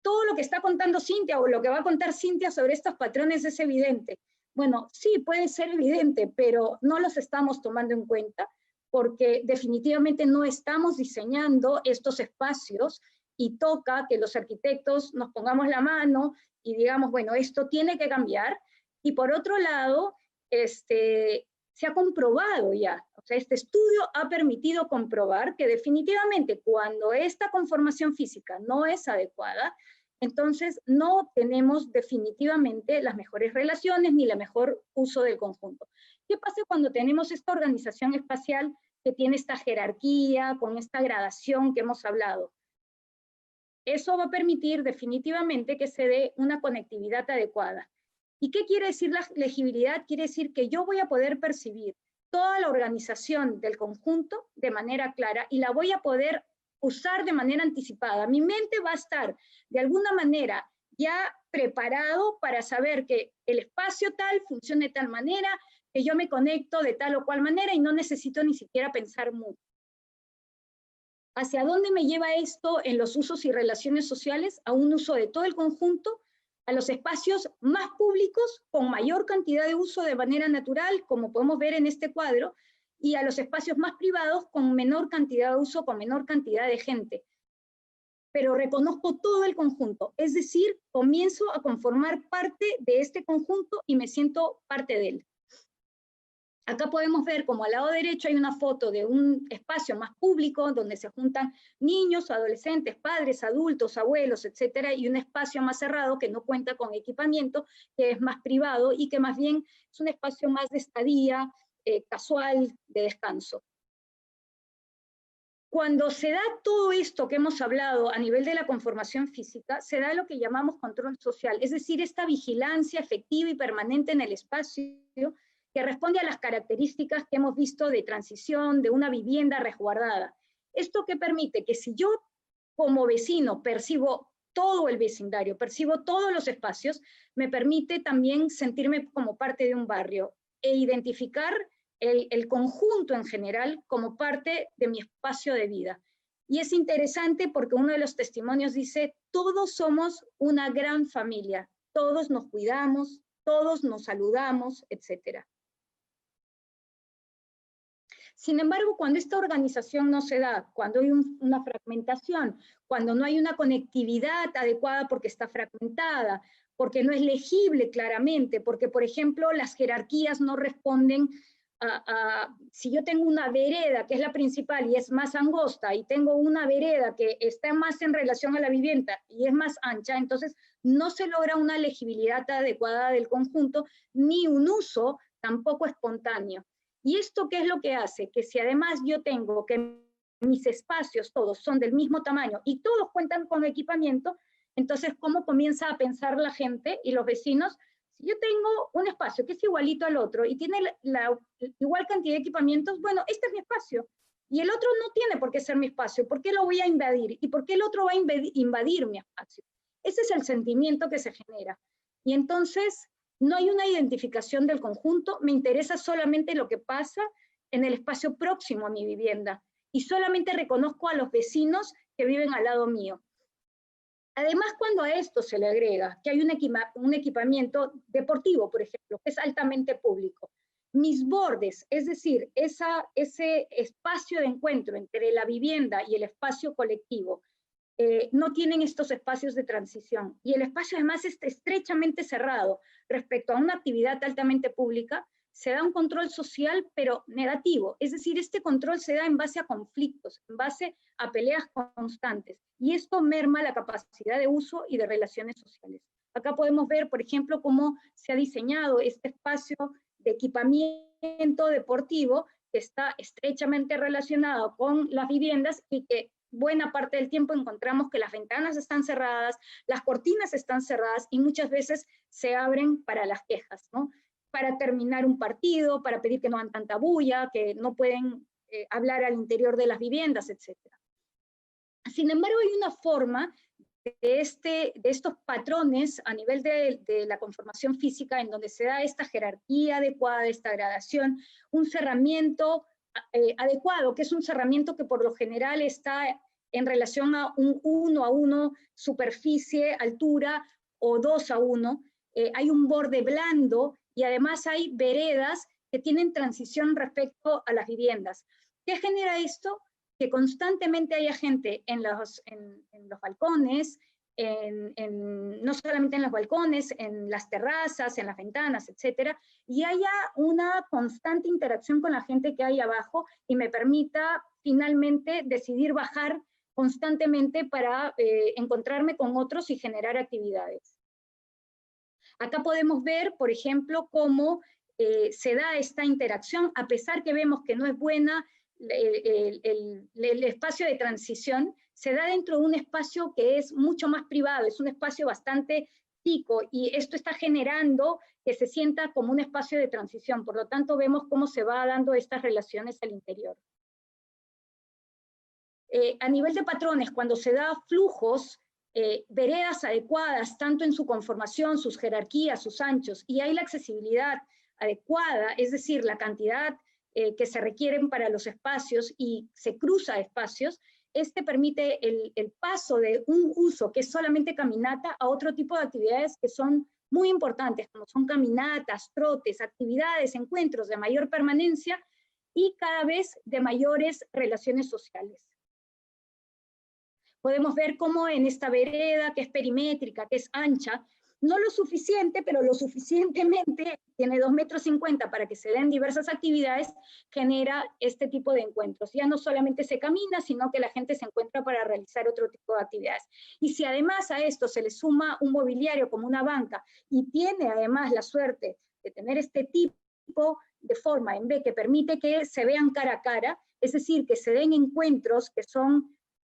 todo lo que está contando Cintia o lo que va a contar Cintia sobre estos patrones es evidente. Bueno, sí, puede ser evidente, pero no los estamos tomando en cuenta porque definitivamente no estamos diseñando estos espacios y toca que los arquitectos nos pongamos la mano y digamos, bueno, esto tiene que cambiar. Y por otro lado, se ha comprobado ya, o sea, este estudio ha permitido comprobar que definitivamente cuando esta conformación física no es adecuada, entonces no tenemos definitivamente las mejores relaciones ni el mejor uso del conjunto. ¿Qué pasa cuando tenemos esta organización espacial que tiene esta jerarquía, con esta gradación que hemos hablado? Eso va a permitir definitivamente que se dé una conectividad adecuada. ¿Y qué quiere decir la legibilidad? Quiere decir que yo voy a poder percibir toda la organización del conjunto de manera clara y la voy a poder usar de manera anticipada. Mi mente va a estar de alguna manera ya preparado para saber que el espacio tal funciona de tal manera, que yo me conecto de tal o cual manera y no necesito ni siquiera pensar mucho. ¿Hacia dónde me lleva esto en los usos y relaciones sociales? A un uso de todo el conjunto, a los espacios más públicos con mayor cantidad de uso de manera natural, como podemos ver en este cuadro, y a los espacios más privados con menor cantidad de uso, con menor cantidad de gente. pero reconozco todo el conjunto, es decir, comienzo a conformar parte de este conjunto y me siento parte de él. Acá podemos ver como al lado derecho hay una foto de un espacio más público donde se juntan niños, adolescentes, padres, adultos, abuelos, etcétera, y un espacio más cerrado que no cuenta con equipamiento, que es más privado y que más bien es un espacio más de estadía, casual, de descanso. Cuando se da todo esto que hemos hablado a nivel de la conformación física, se da lo que llamamos control social, es decir, esta vigilancia efectiva y permanente en el espacio que responde a las características que hemos visto de transición, de una vivienda resguardada. Esto que permite que si yo como vecino percibo todo el vecindario, percibo todos los espacios, me permite también sentirme como parte de un barrio e identificar el conjunto en general como parte de mi espacio de vida. Y es interesante porque uno de los testimonios dice, todos somos una gran familia, todos nos cuidamos, todos nos saludamos, etc. Sin embargo, cuando esta organización no se da, cuando hay una fragmentación, cuando no hay una conectividad adecuada porque está fragmentada, porque no es legible claramente, porque, por ejemplo, las jerarquías no responden si yo tengo una vereda que es la principal y es más angosta, y tengo una vereda que está más en relación a la vivienda y es más ancha, entonces no se logra una legibilidad adecuada del conjunto, ni un uso tampoco espontáneo. ¿Y esto qué es lo que hace? Que si además yo tengo que mis espacios todos son del mismo tamaño y todos cuentan con equipamiento, entonces ¿cómo comienza a pensar la gente y los vecinos? Si yo tengo un espacio que es igualito al otro y tiene la igual cantidad de equipamientos, bueno, este es mi espacio. Y el otro no tiene por qué ser mi espacio. ¿Por qué lo voy a invadir? ¿Y por qué el otro va a invadir mi espacio? Ese es el sentimiento que se genera. Y entonces no hay una identificación del conjunto, me interesa solamente lo que pasa en el espacio próximo a mi vivienda. Y solamente reconozco a los vecinos que viven al lado mío. Además, cuando a esto se le agrega que hay un equipamiento deportivo, por ejemplo, que es altamente público, mis bordes, es decir, ese espacio de encuentro entre la vivienda y el espacio colectivo, no tienen estos espacios de transición. Y el espacio además está estrechamente cerrado respecto a una actividad altamente pública, se da un control social, pero negativo. Es decir, este control se da en base a conflictos, en base a peleas constantes. Y esto merma la capacidad de uso y de relaciones sociales. Acá podemos ver, por ejemplo, cómo se ha diseñado este espacio de equipamiento deportivo que está estrechamente relacionado con las viviendas y que buena parte del tiempo encontramos que las ventanas están cerradas, las cortinas están cerradas y muchas veces se abren para las quejas, ¿no? Para terminar un partido, para pedir que no hagan tanta bulla, que no pueden hablar al interior de las viviendas, etc. Sin embargo, hay una forma de estos patrones a nivel de la conformación física en donde se da esta jerarquía adecuada, esta gradación, un cerramiento adecuado, que es un cerramiento que por lo general está en relación a un 1 a 1, superficie, altura, o 2 a 1, hay un borde blando, y además hay veredas que tienen transición respecto a las viviendas. ¿Qué genera esto? Que constantemente haya gente en los balcones, no solamente en los balcones, en las terrazas, en las ventanas, etcétera, y haya una constante interacción con la gente que hay abajo y me permita finalmente decidir bajar constantemente para encontrarme con otros y generar actividades. Acá podemos ver, por ejemplo, cómo se da esta interacción, a pesar que vemos que no es buena el espacio de transición, se da dentro de un espacio que es mucho más privado, es un espacio bastante chico, y esto está generando que se sienta como un espacio de transición. Por lo tanto, vemos cómo se va dando estas relaciones al interior. A nivel de patrones, cuando se da flujos, veredas adecuadas, tanto en su conformación, sus jerarquías, sus anchos, y hay la accesibilidad adecuada, es decir, la cantidad que se requieren para los espacios y se cruza espacios, este permite el paso de un uso que es solamente caminata a otro tipo de actividades que son muy importantes, como son caminatas, trotes, actividades, encuentros de mayor permanencia y cada vez de mayores relaciones sociales. Podemos ver cómo en esta vereda, que es perimétrica, que es ancha, no lo suficiente, pero lo suficientemente, tiene 2,50 metros para que se den diversas actividades, genera este tipo de encuentros. Ya no solamente se camina, sino que la gente se encuentra para realizar otro tipo de actividades. Y si además a esto se le suma un mobiliario como una banca, y tiene además la suerte de tener este tipo de forma en B que permite que se vean cara a cara, es decir, que se den encuentros que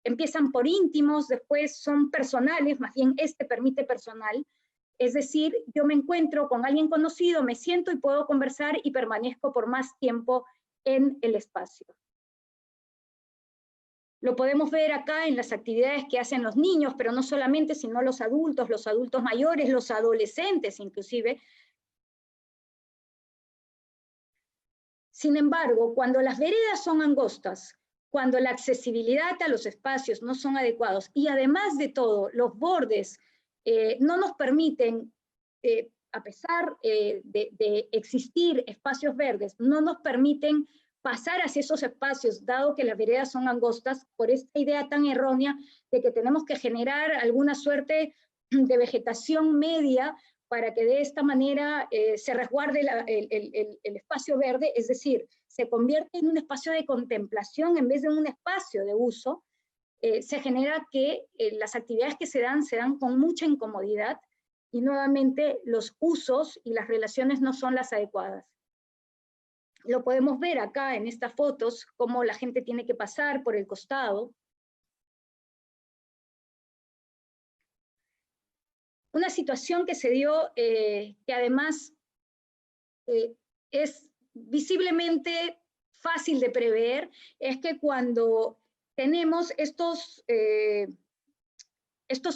empiezan por íntimos, después son personales, más bien este permite personal. Es decir, yo me encuentro con alguien conocido, me siento y puedo conversar y permanezco por más tiempo en el espacio. Lo podemos ver acá en las actividades que hacen los niños, pero no solamente, sino los adultos mayores, los adolescentes inclusive. Sin embargo, cuando las veredas son angostas, cuando la accesibilidad a los espacios no son adecuados y además de todo, los bordes no nos permiten, a pesar de existir espacios verdes, no nos permiten pasar hacia esos espacios, dado que las veredas son angostas, por esta idea tan errónea de que tenemos que generar alguna suerte de vegetación media para que de esta manera se resguarde el espacio verde, es decir, se convierte en un espacio de contemplación en vez de un espacio de uso. Se genera que las actividades que se dan con mucha incomodidad y nuevamente los usos y las relaciones no son las adecuadas. Lo podemos ver acá en estas fotos, cómo la gente tiene que pasar por el costado. Una situación que se dio, que además es visiblemente fácil de prever, es que cuando tenemos estos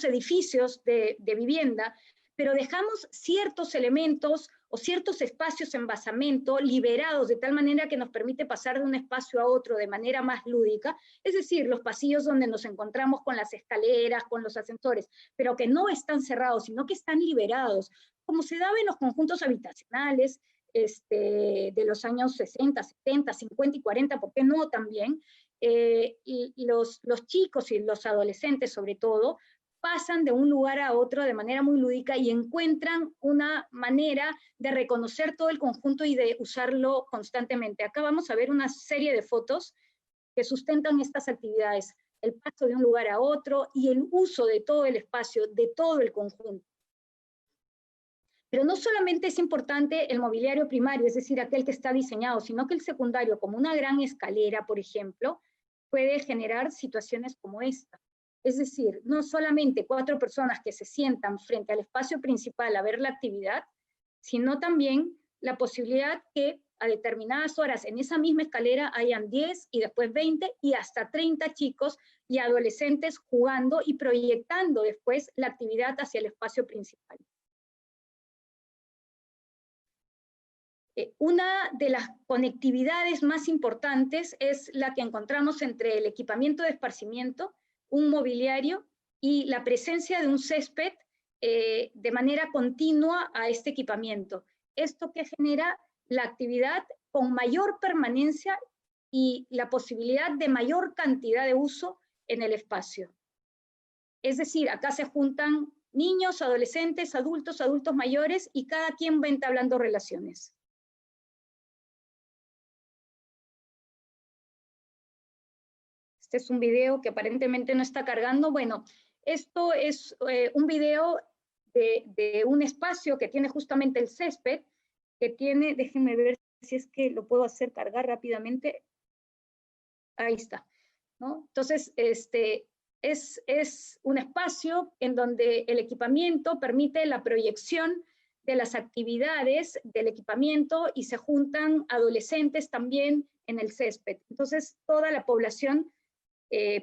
edificios de vivienda, pero dejamos ciertos elementos o ciertos espacios en basamento liberados de tal manera que nos permite pasar de un espacio a otro de manera más lúdica, es decir, los pasillos donde nos encontramos con las escaleras, con los ascensores, pero que no están cerrados, sino que están liberados, como se daba en los conjuntos habitacionales de los años 60, 70, 50 y 40, ¿por qué no también? Y los chicos y los adolescentes sobre todo, pasan de un lugar a otro de manera muy lúdica y encuentran una manera de reconocer todo el conjunto y de usarlo constantemente. Acá vamos a ver una serie de fotos que sustentan estas actividades, el paso de un lugar a otro y el uso de todo el espacio, de todo el conjunto. Pero no solamente es importante el mobiliario primario, es decir, aquel que está diseñado, sino que el secundario, como una gran escalera, por ejemplo, puede generar situaciones como esta. Es decir, no solamente 4 personas que se sientan frente al espacio principal a ver la actividad, sino también la posibilidad que a determinadas horas en esa misma escalera hayan 10 y después 20 y hasta 30 chicos y adolescentes jugando y proyectando después la actividad hacia el espacio principal. Una de las conectividades más importantes es la que encontramos entre el equipamiento de esparcimiento, un mobiliario y la presencia de un césped de manera continua a este equipamiento. Esto que genera la actividad con mayor permanencia y la posibilidad de mayor cantidad de uso en el espacio. Es decir, acá se juntan niños, adolescentes, adultos mayores y cada quien va entablando relaciones. Este es un video que aparentemente no está cargando. Bueno, esto es un video de un espacio que tiene justamente el césped, que tiene, déjenme ver si es que lo puedo hacer cargar rápidamente. Ahí está, ¿no? Entonces, es un espacio en donde el equipamiento permite la proyección de las actividades del equipamiento y se juntan adolescentes también en el césped. Entonces, toda la población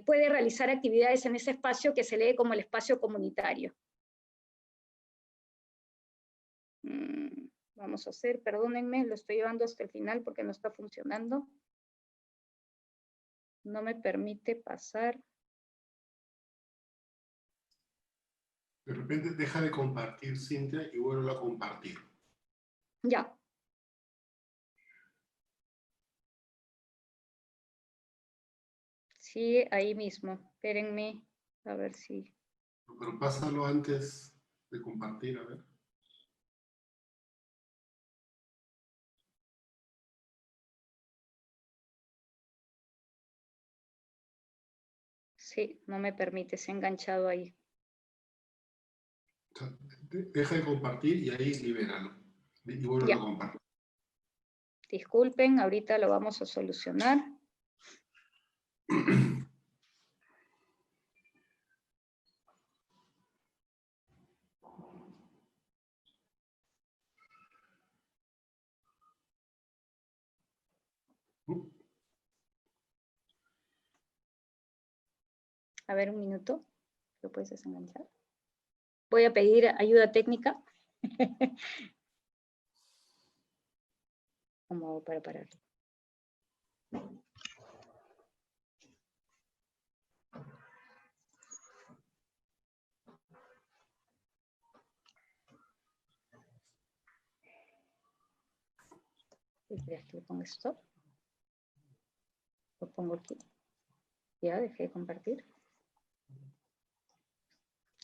puede realizar actividades en ese espacio que se lee como el espacio comunitario. Vamos a hacer, perdónenme, lo estoy llevando hasta el final porque no está funcionando. No me permite pasar. De repente deja de compartir, Cintia, y vuelve a compartir. Ya. Sí, ahí mismo. Espérenme. A ver si... Pero pásalo antes de compartir, a ver. Sí, no me permite, se ha enganchado ahí. O sea, deja de compartir y ahí libéralo. Y vuelvo Ya. a compartir. Disculpen, ahorita lo vamos a solucionar. A ver, un minuto. ¿Lo puedes desenganchar? Voy a pedir ayuda técnica. Como para pararlo. ¿Quieres que le ponga stop? Lo pongo aquí. Ya, dejé de compartir.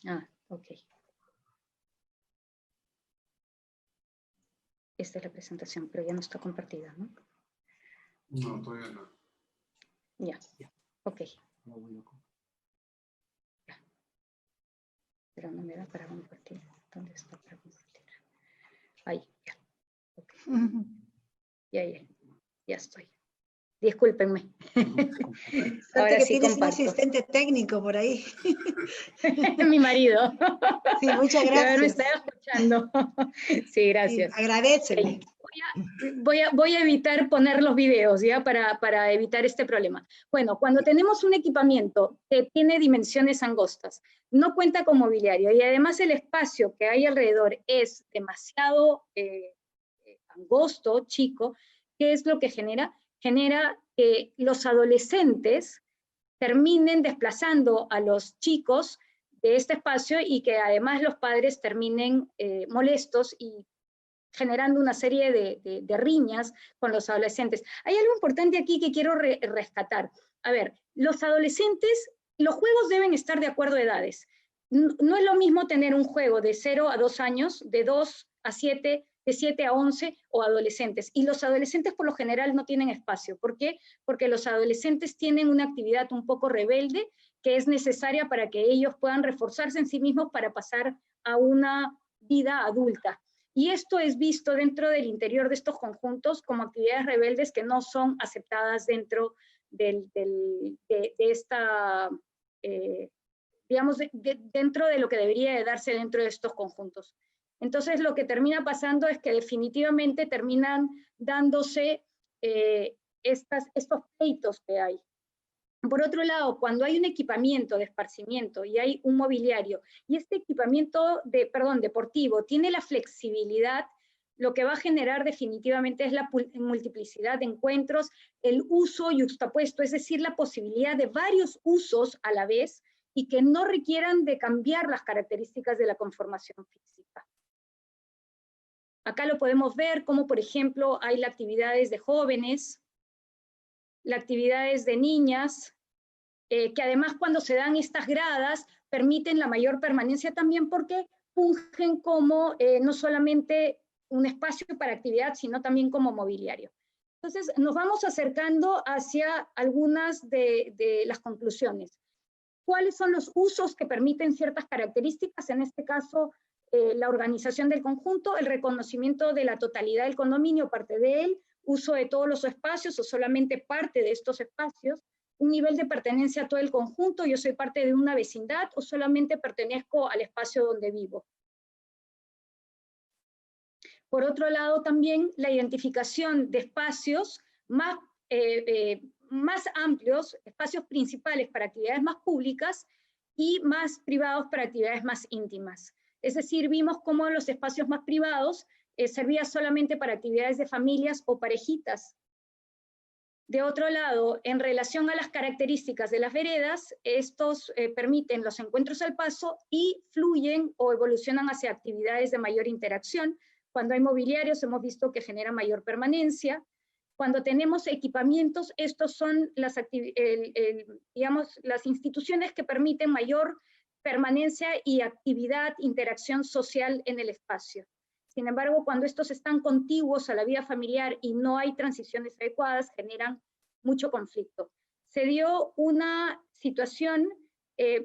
Ah, ok. Esta es la presentación, pero ya no está compartida, ¿no? No, todavía no. Ya, ok. Ya. Pero no me da para compartir. ¿Dónde está para compartir? Ahí, ya. Okay. Ya estoy. Discúlpenme. Ahora Que sí tienes comparto. un asistente técnico por ahí. Mi marido. Sí, muchas gracias. Que me está escuchando. Sí, gracias. Sí, agradécele. Voy a evitar poner los videos, ¿ya? Para evitar este problema. Bueno, cuando tenemos un equipamiento que tiene dimensiones angostas, no cuenta con mobiliario y además el espacio que hay alrededor es demasiado angosto, chico, ¿qué es lo que genera? Genera que los adolescentes terminen desplazando a los chicos de este espacio y que además los padres terminen molestos y generando una serie de riñas con los adolescentes. Hay algo importante aquí que quiero rescatar. A ver, los adolescentes, los juegos deben estar de acuerdo a edades. No es lo mismo tener un juego de 0 a 2 años, de 2 a 7, de 7 a 11 o adolescentes. Y los adolescentes por lo general no tienen espacio. ¿Por qué? Porque los adolescentes tienen una actividad un poco rebelde que es necesaria para que ellos puedan reforzarse en sí mismos para pasar a una vida adulta. Y esto es visto dentro del interior de estos conjuntos como actividades rebeldes que no son aceptadas dentro de esta, digamos, dentro de lo que debería de darse dentro de estos conjuntos. Entonces lo que termina pasando es que definitivamente terminan dándose estos pleitos que hay. Por otro lado, cuando hay un equipamiento de esparcimiento y hay un mobiliario, y este equipamiento deportivo tiene la flexibilidad, lo que va a generar definitivamente es la multiplicidad de encuentros, el uso yuxtapuesto, es decir, la posibilidad de varios usos a la vez y que no requieran de cambiar las características de la conformación física. Acá lo podemos ver como, por ejemplo, hay las actividades de jóvenes, las actividades de niñas, que además cuando se dan estas gradas permiten la mayor permanencia también porque fungen como no solamente un espacio para actividad, sino también como mobiliario. Entonces nos vamos acercando hacia algunas de las conclusiones. ¿Cuáles son los usos que permiten ciertas características? En este caso, la organización del conjunto, el reconocimiento de la totalidad del condominio, parte de él, uso de todos los espacios o solamente parte de estos espacios, un nivel de pertenencia a todo el conjunto, yo soy parte de una vecindad o solamente pertenezco al espacio donde vivo. Por otro lado, también la identificación de espacios más amplios, espacios principales para actividades más públicas y más privados para actividades más íntimas. Es decir, vimos cómo los espacios más privados servían solamente para actividades de familias o parejitas. De otro lado, en relación a las características de las veredas, estos permiten los encuentros al paso y fluyen o evolucionan hacia actividades de mayor interacción. Cuando hay mobiliarios hemos visto que genera mayor permanencia. Cuando tenemos equipamientos, estos son digamos, las instituciones que permiten mayor permanencia y actividad, interacción social en el espacio. Sin embargo, cuando estos están contiguos a la vida familiar y no hay transiciones adecuadas, generan mucho conflicto. Se dio una situación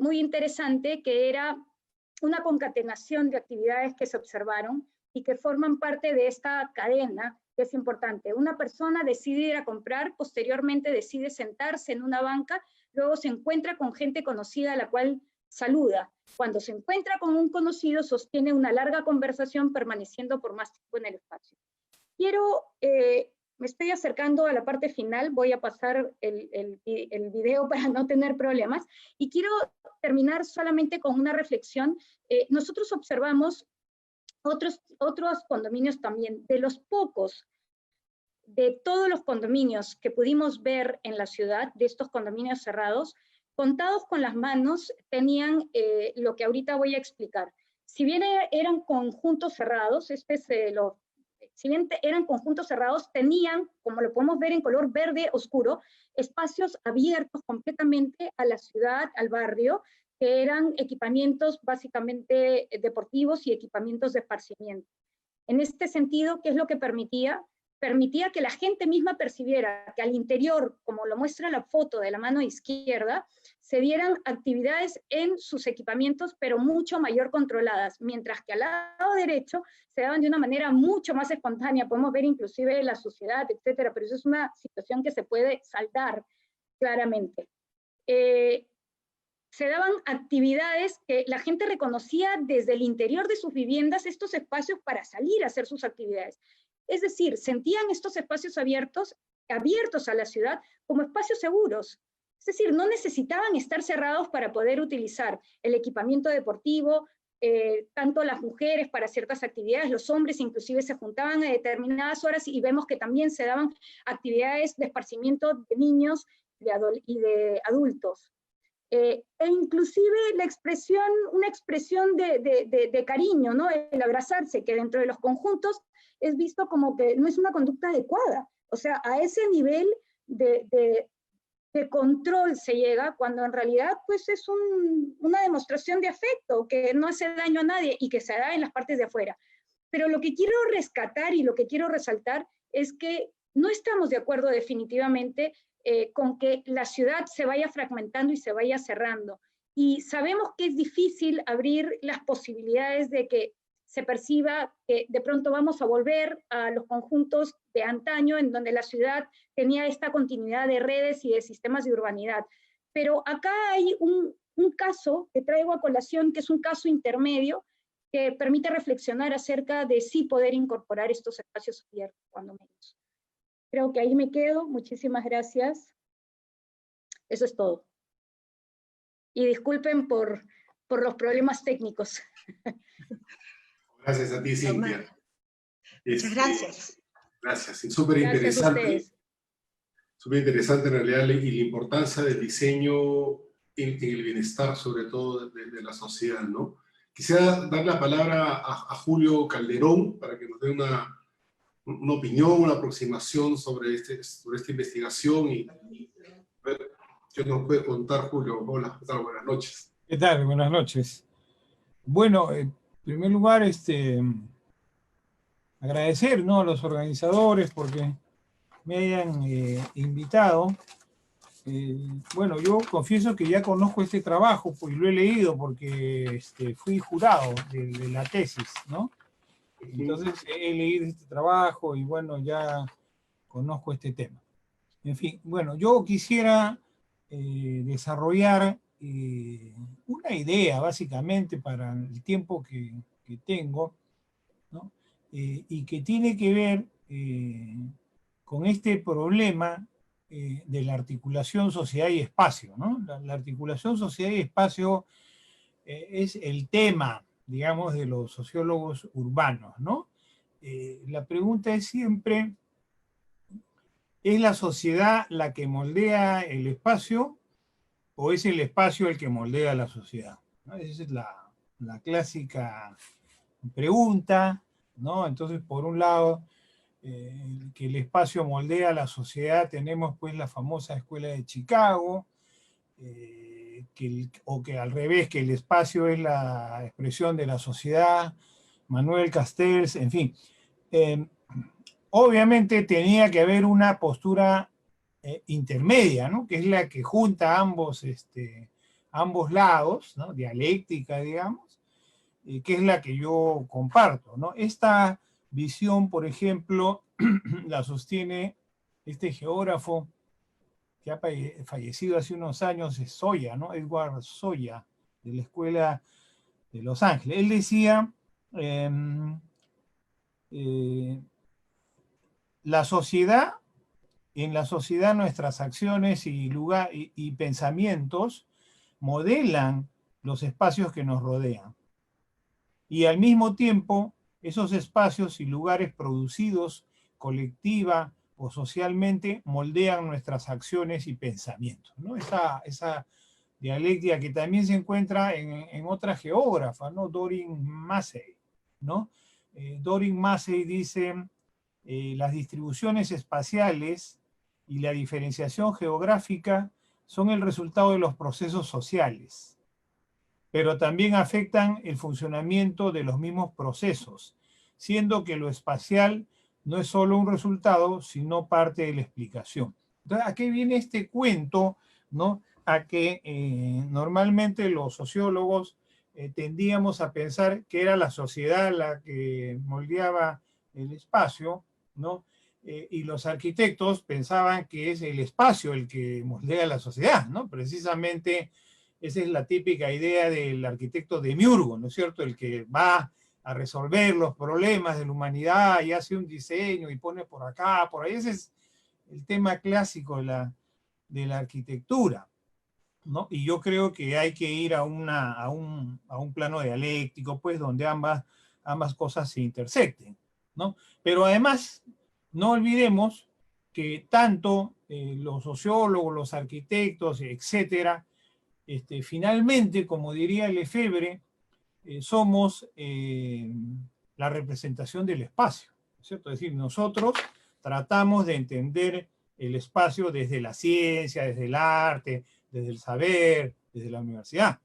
muy interesante que era una concatenación de actividades que se observaron y que forman parte de esta cadena que es importante. Una persona decide ir a comprar, posteriormente decide sentarse en una banca, luego se encuentra con gente conocida a la cual saluda. Cuando se encuentra con un conocido, sostiene una larga conversación permaneciendo por más tiempo en el espacio. Me estoy acercando a la parte final, voy a pasar el video para no tener problemas, y quiero terminar solamente con una reflexión. Nosotros observamos otros condominios también, de todos los condominios que pudimos ver en la ciudad, de estos condominios cerrados, contados con las manos tenían lo que ahorita voy a explicar. Si bien eran conjuntos cerrados, tenían, como lo podemos ver en color verde oscuro, espacios abiertos completamente a la ciudad, al barrio, que eran equipamientos básicamente deportivos y equipamientos de esparcimiento. En este sentido, ¿qué es lo que permitía? Permitía que la gente misma percibiera que al interior, como lo muestra la foto de la mano izquierda, se dieran actividades en sus equipamientos, pero mucho mayor controladas, mientras que al lado derecho se daban de una manera mucho más espontánea. Podemos ver inclusive la suciedad, etcétera, pero eso es una situación que se puede saldar claramente. Se daban actividades que la gente reconocía desde el interior de sus viviendas, estos espacios para salir a hacer sus actividades. Es decir, sentían estos espacios abiertos a la ciudad como espacios seguros. Es decir, no necesitaban estar cerrados para poder utilizar el equipamiento deportivo, tanto las mujeres para ciertas actividades, los hombres inclusive se juntaban a determinadas horas y vemos que también se daban actividades de esparcimiento de niños y de adultos. E inclusive una expresión de cariño, ¿no? El abrazarse, que dentro de los conjuntos es visto como que no es una conducta adecuada. O sea, a ese nivel de control se llega cuando en realidad pues es una demostración de afecto que no hace daño a nadie y que se da en las partes de afuera. Pero lo que quiero rescatar y lo que quiero resaltar es que no estamos de acuerdo definitivamente con que la ciudad se vaya fragmentando y se vaya cerrando. Y sabemos que es difícil abrir las posibilidades de que se perciba que de pronto vamos a volver a los conjuntos de antaño, en donde la ciudad tenía esta continuidad de redes y de sistemas de urbanidad. Pero acá hay un caso que traigo a colación, que es un caso intermedio, que permite reflexionar acerca de sí poder incorporar estos espacios abiertos, cuando menos. Creo que ahí me quedo. Muchísimas gracias. Eso es todo. Y disculpen por los problemas técnicos. Gracias a ti, Cintia. Muchas gracias. Gracias. Es súper interesante. Súper interesante en realidad y la importancia del diseño en el bienestar, sobre todo de la sociedad, ¿no? Quisiera dar la palabra a Julio Calderón para que nos dé una opinión, una aproximación sobre esta investigación y a ver qué nos puede contar, Julio. Hola, ¿qué tal? Buenas noches. ¿Qué tal? Buenas noches. Bueno, en primer lugar, agradecer, ¿no?, a los organizadores porque me hayan invitado. Bueno, yo confieso que ya conozco este trabajo, pues lo he leído porque fui jurado de la tesis, ¿no? Entonces he leído este trabajo y bueno, ya conozco este tema. En fin, bueno, yo quisiera desarrollar una idea básicamente para el tiempo que tengo, ¿no? Y que tiene que ver con este problema de la articulación sociedad y espacio, ¿no? La articulación sociedad y espacio es el tema, digamos, de los sociólogos urbanos, ¿no? La pregunta es siempre, ¿es la sociedad la que moldea el espacio o es el espacio el que moldea la sociedad? ¿No? Esa es la clásica pregunta, ¿no? Entonces, por un lado, que el espacio moldea la sociedad, tenemos pues la famosa Escuela de Chicago, o que al revés, que el espacio es la expresión de la sociedad, Manuel Castells, en fin. Obviamente tenía que haber una postura intermedia, ¿no? Que es la que junta ambos lados, ¿no? Dialéctica, digamos, que es la que yo comparto, ¿no? Esta visión, por ejemplo, la sostiene este geógrafo que ha fallecido hace unos años, es Soya, ¿no? Edward Soya, de la Escuela de Los Ángeles. Él decía, la sociedad, en la sociedad nuestras acciones y pensamientos modelan los espacios que nos rodean. Y al mismo tiempo, esos espacios y lugares producidos colectiva o socialmente moldean nuestras acciones y pensamientos, ¿no? Esa dialéctica que también se encuentra en otra geógrafa, ¿no? Doreen Massey, ¿no? Doreen Massey dice, las distribuciones espaciales y la diferenciación geográfica son el resultado de los procesos sociales, pero también afectan el funcionamiento de los mismos procesos, siendo que lo espacial no es solo un resultado, sino parte de la explicación. Entonces, ¿a qué viene este cuento, ¿no? A que normalmente los sociólogos tendíamos a pensar que era la sociedad la que moldeaba el espacio, ¿no? Y los arquitectos pensaban que es el espacio el que moldea la sociedad, ¿no? Precisamente esa es la típica idea del arquitecto demiurgo, ¿no es cierto? El que va a resolver los problemas de la humanidad y hace un diseño y pone por acá, por ahí. Ese es el tema clásico de la arquitectura, ¿no? Y yo creo que hay que ir a un plano dialéctico, pues, donde ambas cosas se intersecten, ¿no? Pero además, no olvidemos que tanto los sociólogos, los arquitectos, etcétera, finalmente, como diría Lefebvre, somos la representación del espacio, ¿cierto? Es decir, nosotros tratamos de entender el espacio desde la ciencia, desde el arte, desde el saber, desde la universidad.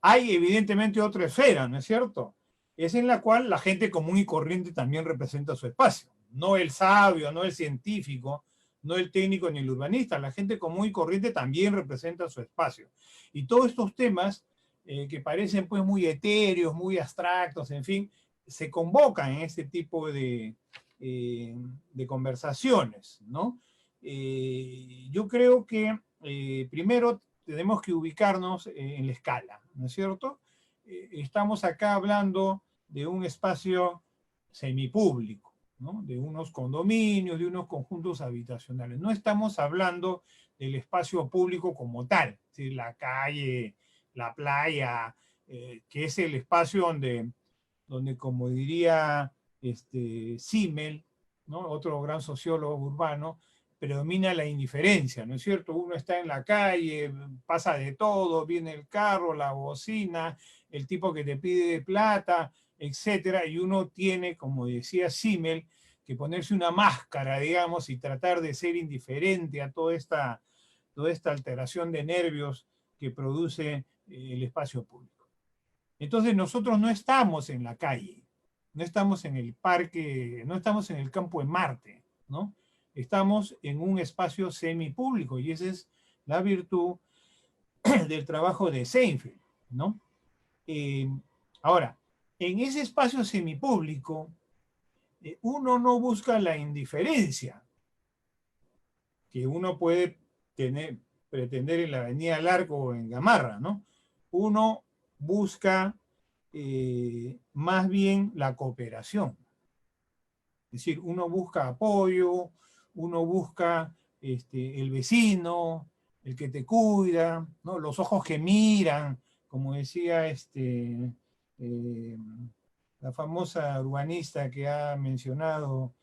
Hay evidentemente otra esfera, ¿no es cierto? Es en la cual la gente común y corriente también representa su espacio. No el sabio, no el científico, no el técnico ni el urbanista. La gente común y corriente también representa su espacio. Y todos estos temas que parecen pues muy etéreos, muy abstractos, en fin, se convocan en este tipo de conversaciones, ¿no? Yo creo que primero tenemos que ubicarnos en la escala, ¿no es cierto? Estamos acá hablando de un espacio semipúblico, ¿no? De unos condominios, de unos conjuntos habitacionales. No estamos hablando del espacio público como tal, es decir, la calle, la playa, que es el espacio donde como diría Simmel, ¿no? Otro gran sociólogo urbano, predomina la indiferencia, ¿no es cierto? Uno está en la calle, pasa de todo, viene el carro, la bocina, el tipo que te pide plata, etcétera, y uno tiene, como decía Simmel, que ponerse una máscara, digamos, y tratar de ser indiferente a toda esta alteración de nervios que produce el espacio público. Entonces nosotros no estamos en la calle, no estamos en el parque, no estamos en el campo de Marte, ¿no? Estamos en un espacio semipúblico y esa es la virtud del trabajo de Seinfeld, ¿no? Ahora, en ese espacio semipúblico, uno no busca la indiferencia que uno puede pretender en la Avenida Larco o en Gamarra, ¿no? Uno busca más bien la cooperación. Es decir, uno busca apoyo, uno busca el vecino, el que te cuida, ¿no? Los ojos que miran, como decía la famosa urbanista que ha mencionado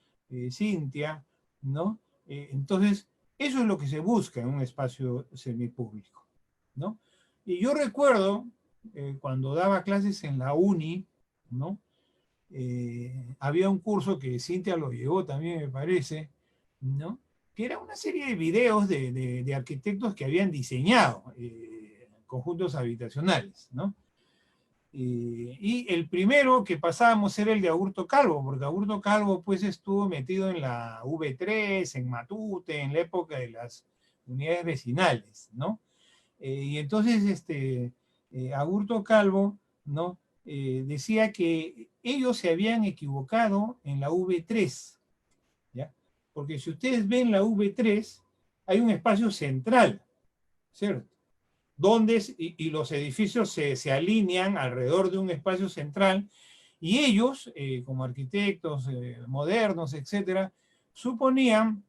Cintia, ¿no? Entonces, eso es lo que se busca en un espacio semipúblico, ¿no? Y yo recuerdo, cuando daba clases en la uni, ¿no? había un curso que Cintia lo llevó también, me parece, ¿no? Que era una serie de videos de arquitectos que habían diseñado conjuntos habitacionales, ¿no? Y el primero que pasábamos era el de Agurto Calvo, porque Agurto Calvo pues estuvo metido en la V3, en Matute, en la época de las unidades vecinales, ¿no? Y entonces Agurto Calvo, ¿no? Decía que ellos se habían equivocado en la V3, ¿ya? Porque si ustedes ven la V3, hay un espacio central, ¿cierto? Donde y los edificios se alinean alrededor de un espacio central, y ellos, como arquitectos modernos, etcétera, suponían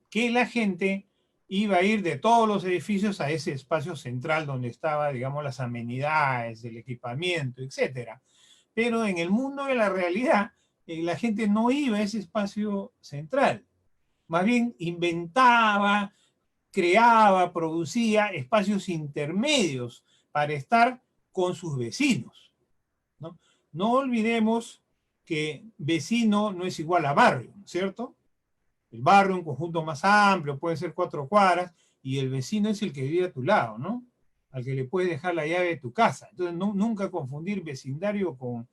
que la gente iba a ir de todos los edificios a ese espacio central donde estaba, digamos, las amenidades, el equipamiento, etcétera. Pero en el mundo de la realidad, la gente no iba a ese espacio central. Más bien inventaba, creaba, producía espacios intermedios para estar con sus vecinos, ¿no? No olvidemos que vecino no es igual a barrio, ¿no es cierto? El barrio, un conjunto más amplio, puede ser 4 cuadras, y el vecino es el que vive a tu lado, ¿no? Al que le puedes dejar la llave de tu casa. Entonces, nunca confundir vecindario con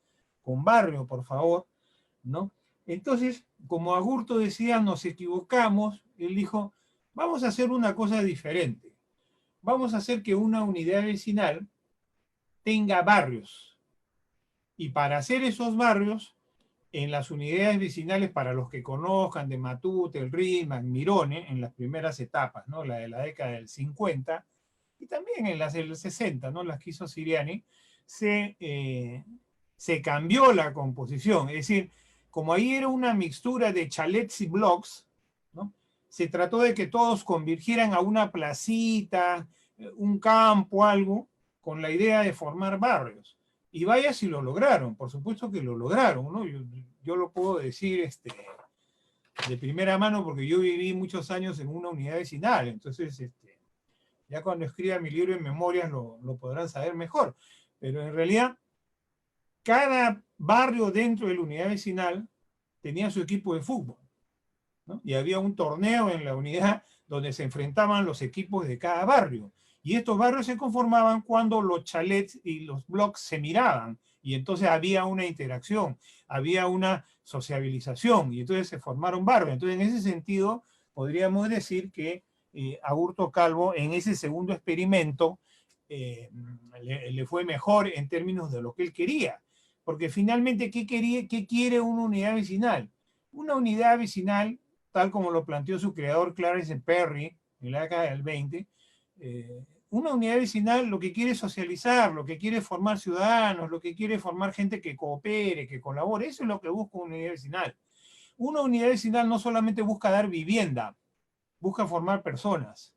barrio, por favor, ¿no? Entonces, como Agurto decía, nos equivocamos, él dijo, vamos a hacer una cosa diferente. Vamos a hacer que una unidad vecinal tenga barrios. Y para hacer esos barrios, en las unidades vecinales, para los que conozcan de Matute, el Rímac, Mirone, en las primeras etapas, ¿no? La de la década del 50, y también en las del 60, ¿no? Las que hizo Siriani, se cambió la composición. Es decir, como ahí era una mixtura de chalets y blocks, ¿no? Se trató de que todos convirgieran a una placita, un campo, algo, con la idea de formar barrios. Y vaya si lo lograron, por supuesto que lo lograron, ¿no? Yo lo puedo decir de primera mano porque yo viví muchos años en una unidad vecinal, entonces ya cuando escriba mi libro en memorias lo podrán saber mejor. Pero en realidad, cada barrio dentro de la unidad vecinal tenía su equipo de fútbol, ¿no? Y había un torneo en la unidad donde se enfrentaban los equipos de cada barrio. Y estos barrios se conformaban cuando los chalets y los blocks se miraban. Y entonces había una interacción, había una sociabilización, y entonces se formaron barrios. Entonces, en ese sentido, podríamos decir que Agurto Calvo, en ese segundo experimento, le fue mejor en términos de lo que él quería. Porque finalmente, ¿qué quiere una unidad vecinal? Una unidad vecinal, tal como lo planteó su creador Clarence Perry en la década del 20, una unidad vecinal lo que quiere es socializar, lo que quiere es formar ciudadanos, lo que quiere es formar gente que coopere, que colabore. Eso es lo que busca una unidad vecinal. Una unidad vecinal no solamente busca dar vivienda, busca formar personas.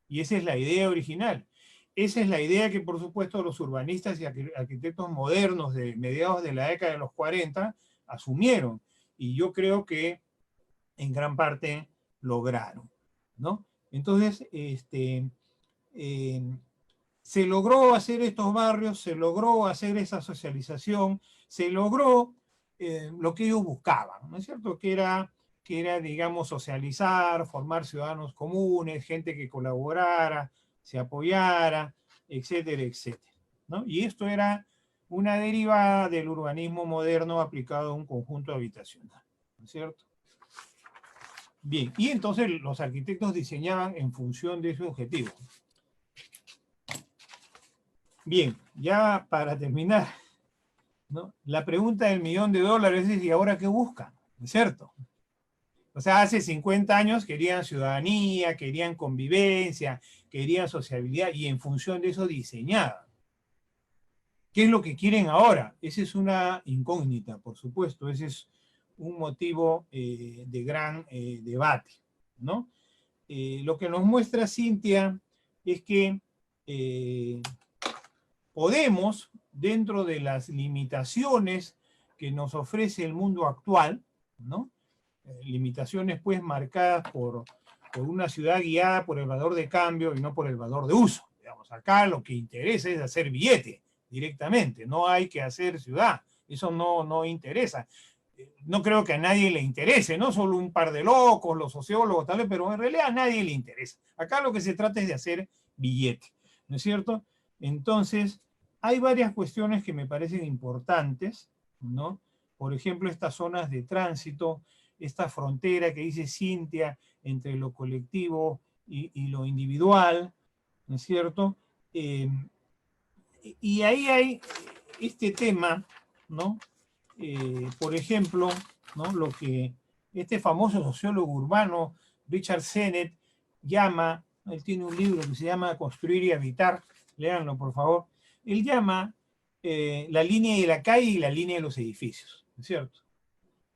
Y esa es la idea original. Esa es la idea que, por supuesto, los urbanistas y arquitectos modernos de mediados de la década de los 40 asumieron. Y yo creo que en gran parte lograron, ¿no? Entonces, se logró hacer estos barrios, se logró hacer esa socialización, se logró lo que ellos buscaban, ¿no es cierto? Que era, digamos, socializar, formar ciudadanos comunes, gente que colaborara, se apoyara, etcétera, etcétera, ¿no? Y esto era una deriva del urbanismo moderno aplicado a un conjunto habitacional, ¿no es cierto? Bien, y entonces los arquitectos diseñaban en función de ese objetivo. Bien, ya para terminar, ¿no? La pregunta del $1.000.000 es, ¿y ahora qué buscan? ¿No es cierto? O sea, hace 50 años querían ciudadanía, querían convivencia, querían sociabilidad, y en función de eso diseñaban. ¿Qué es lo que quieren ahora? Esa es una incógnita, por supuesto. Ese es un motivo de gran debate, ¿no? Lo que nos muestra Cintia es que podemos, dentro de las limitaciones que nos ofrece el mundo actual, ¿no? Limitaciones pues marcadas por una ciudad guiada por el valor de cambio y no por el valor de uso. Digamos, acá lo que interesa es hacer billete directamente, no hay que hacer ciudad, Eso no interesa. No creo que a nadie le interese, no solo un par de locos, los sociólogos, tal vez, pero en realidad a nadie le interesa. Acá lo que se trata es de hacer billete, ¿no es cierto? Entonces, hay varias cuestiones que me parecen importantes, ¿no? Por ejemplo, estas zonas de tránsito, esta frontera que dice Cintia entre lo colectivo y lo individual, ¿no es cierto? Y ahí hay este tema, ¿no? Por ejemplo, ¿no? Lo que este famoso sociólogo urbano, Richard Sennett, llama, él tiene un libro que se llama Construir y Habitar, léanlo por favor, él llama la línea de la calle y la línea de los edificios, ¿no es cierto?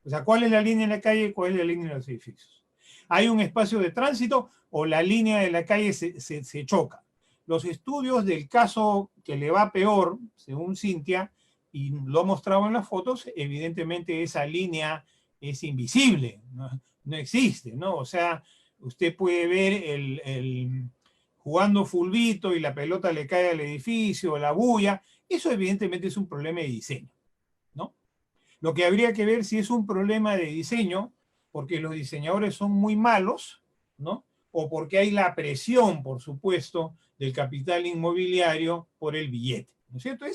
O sea, ¿cuál es la línea de la calle y cuál es la línea de los edificios? ¿Hay un espacio de tránsito o la línea de la calle se choca? Los estudios del caso que le va peor, según Cintia, y lo ha mostrado en las fotos, evidentemente esa línea es invisible, no existe, ¿no? O sea, usted puede ver jugando fulbito y la pelota le cae al edificio, la bulla, eso evidentemente es un problema de diseño, ¿no? Lo que habría que ver si es un problema de diseño, porque los diseñadores son muy malos, ¿no? O porque hay la presión, por supuesto, del capital inmobiliario por el billete, ¿no es cierto?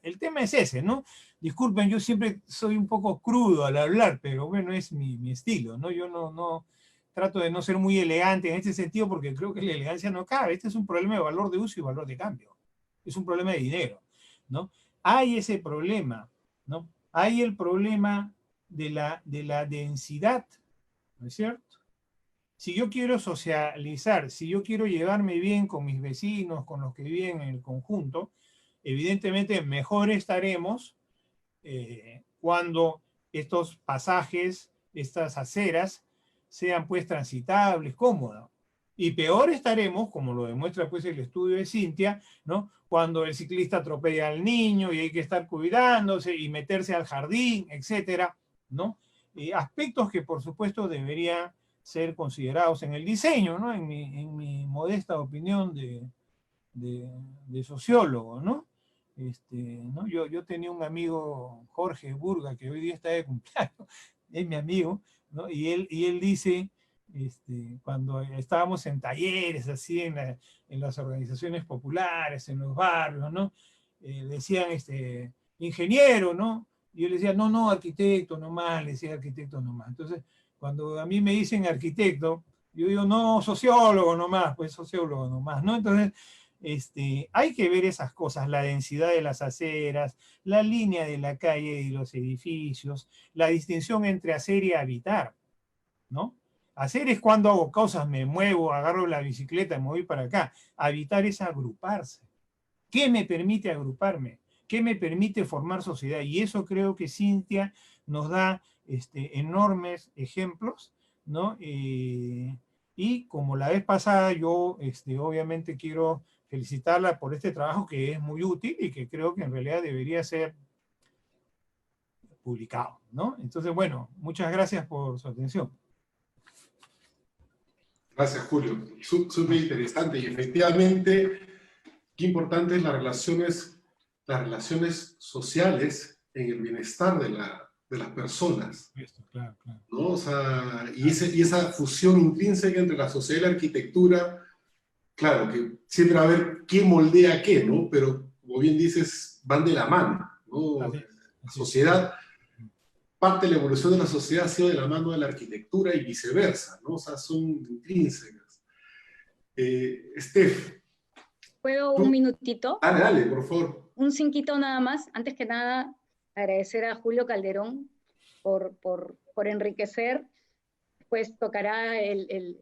El tema es ese, ¿no? Disculpen, yo siempre soy un poco crudo al hablar, pero bueno, es mi estilo, ¿no? Yo no trato de no ser muy elegante en este sentido porque creo que la elegancia no cabe. Este es un problema de valor de uso y valor de cambio. Es un problema de dinero, ¿no? Hay ese problema, ¿no? Hay el problema de la densidad, ¿no es cierto? Si yo quiero socializar, si yo quiero llevarme bien con mis vecinos, con los que viven en el conjunto, evidentemente mejor estaremos cuando estos pasajes, estas aceras, sean pues transitables, cómodas. Y peor estaremos, como lo demuestra pues el estudio de Cintia, ¿no? Cuando el ciclista atropella al niño y hay que estar cuidándose y meterse al jardín, etcétera, ¿no? Aspectos que por supuesto deberían ser considerados en el diseño, ¿no? En mi modesta opinión de sociólogo, ¿no? ¿no? Yo tenía un amigo, Jorge Burga, que hoy día está de cumpleaños, es mi amigo, ¿no? Y él dice, cuando estábamos en talleres, así en las organizaciones populares, en los barrios, ¿no? Decían, ingeniero, ¿no? Y yo le decía, no, arquitecto nomás, le decía arquitecto nomás. Entonces, cuando a mí me dicen arquitecto, yo digo, no, sociólogo nomás, pues sociólogo nomás, ¿no? Entonces, hay que ver esas cosas, la densidad de las aceras, la línea de la calle y los edificios, la distinción entre hacer y habitar, ¿no? Hacer es cuando hago cosas, me muevo, agarro la bicicleta, me voy para acá. Habitar es agruparse. ¿Qué me permite agruparme? ¿Qué me permite formar sociedad? Y eso creo que Cintia nos da enormes ejemplos, ¿no? Y como la vez pasada, yo obviamente quiero felicitarla por este trabajo que es muy útil y que creo que en realidad debería ser publicado, ¿no? Entonces, bueno, muchas gracias por su atención. Gracias, Julio. Súper interesante y efectivamente, qué importantes las relaciones sociales en el bienestar de las personas. Claro. ¿No? O sea, y esa fusión intrínseca entre la sociedad y la arquitectura, claro, que siempre va a haber qué moldea qué, ¿no? Pero, como bien dices, van de la mano, ¿no? La sociedad, parte de la evolución de la sociedad ha sido de la mano de la arquitectura y viceversa, ¿no? O sea, son intrínsecas. Steph. ¿Puedo un minutito? Dale, por favor. Un cinquito nada más. Antes que nada, agradecer a Julio Calderón por enriquecer, pues tocará el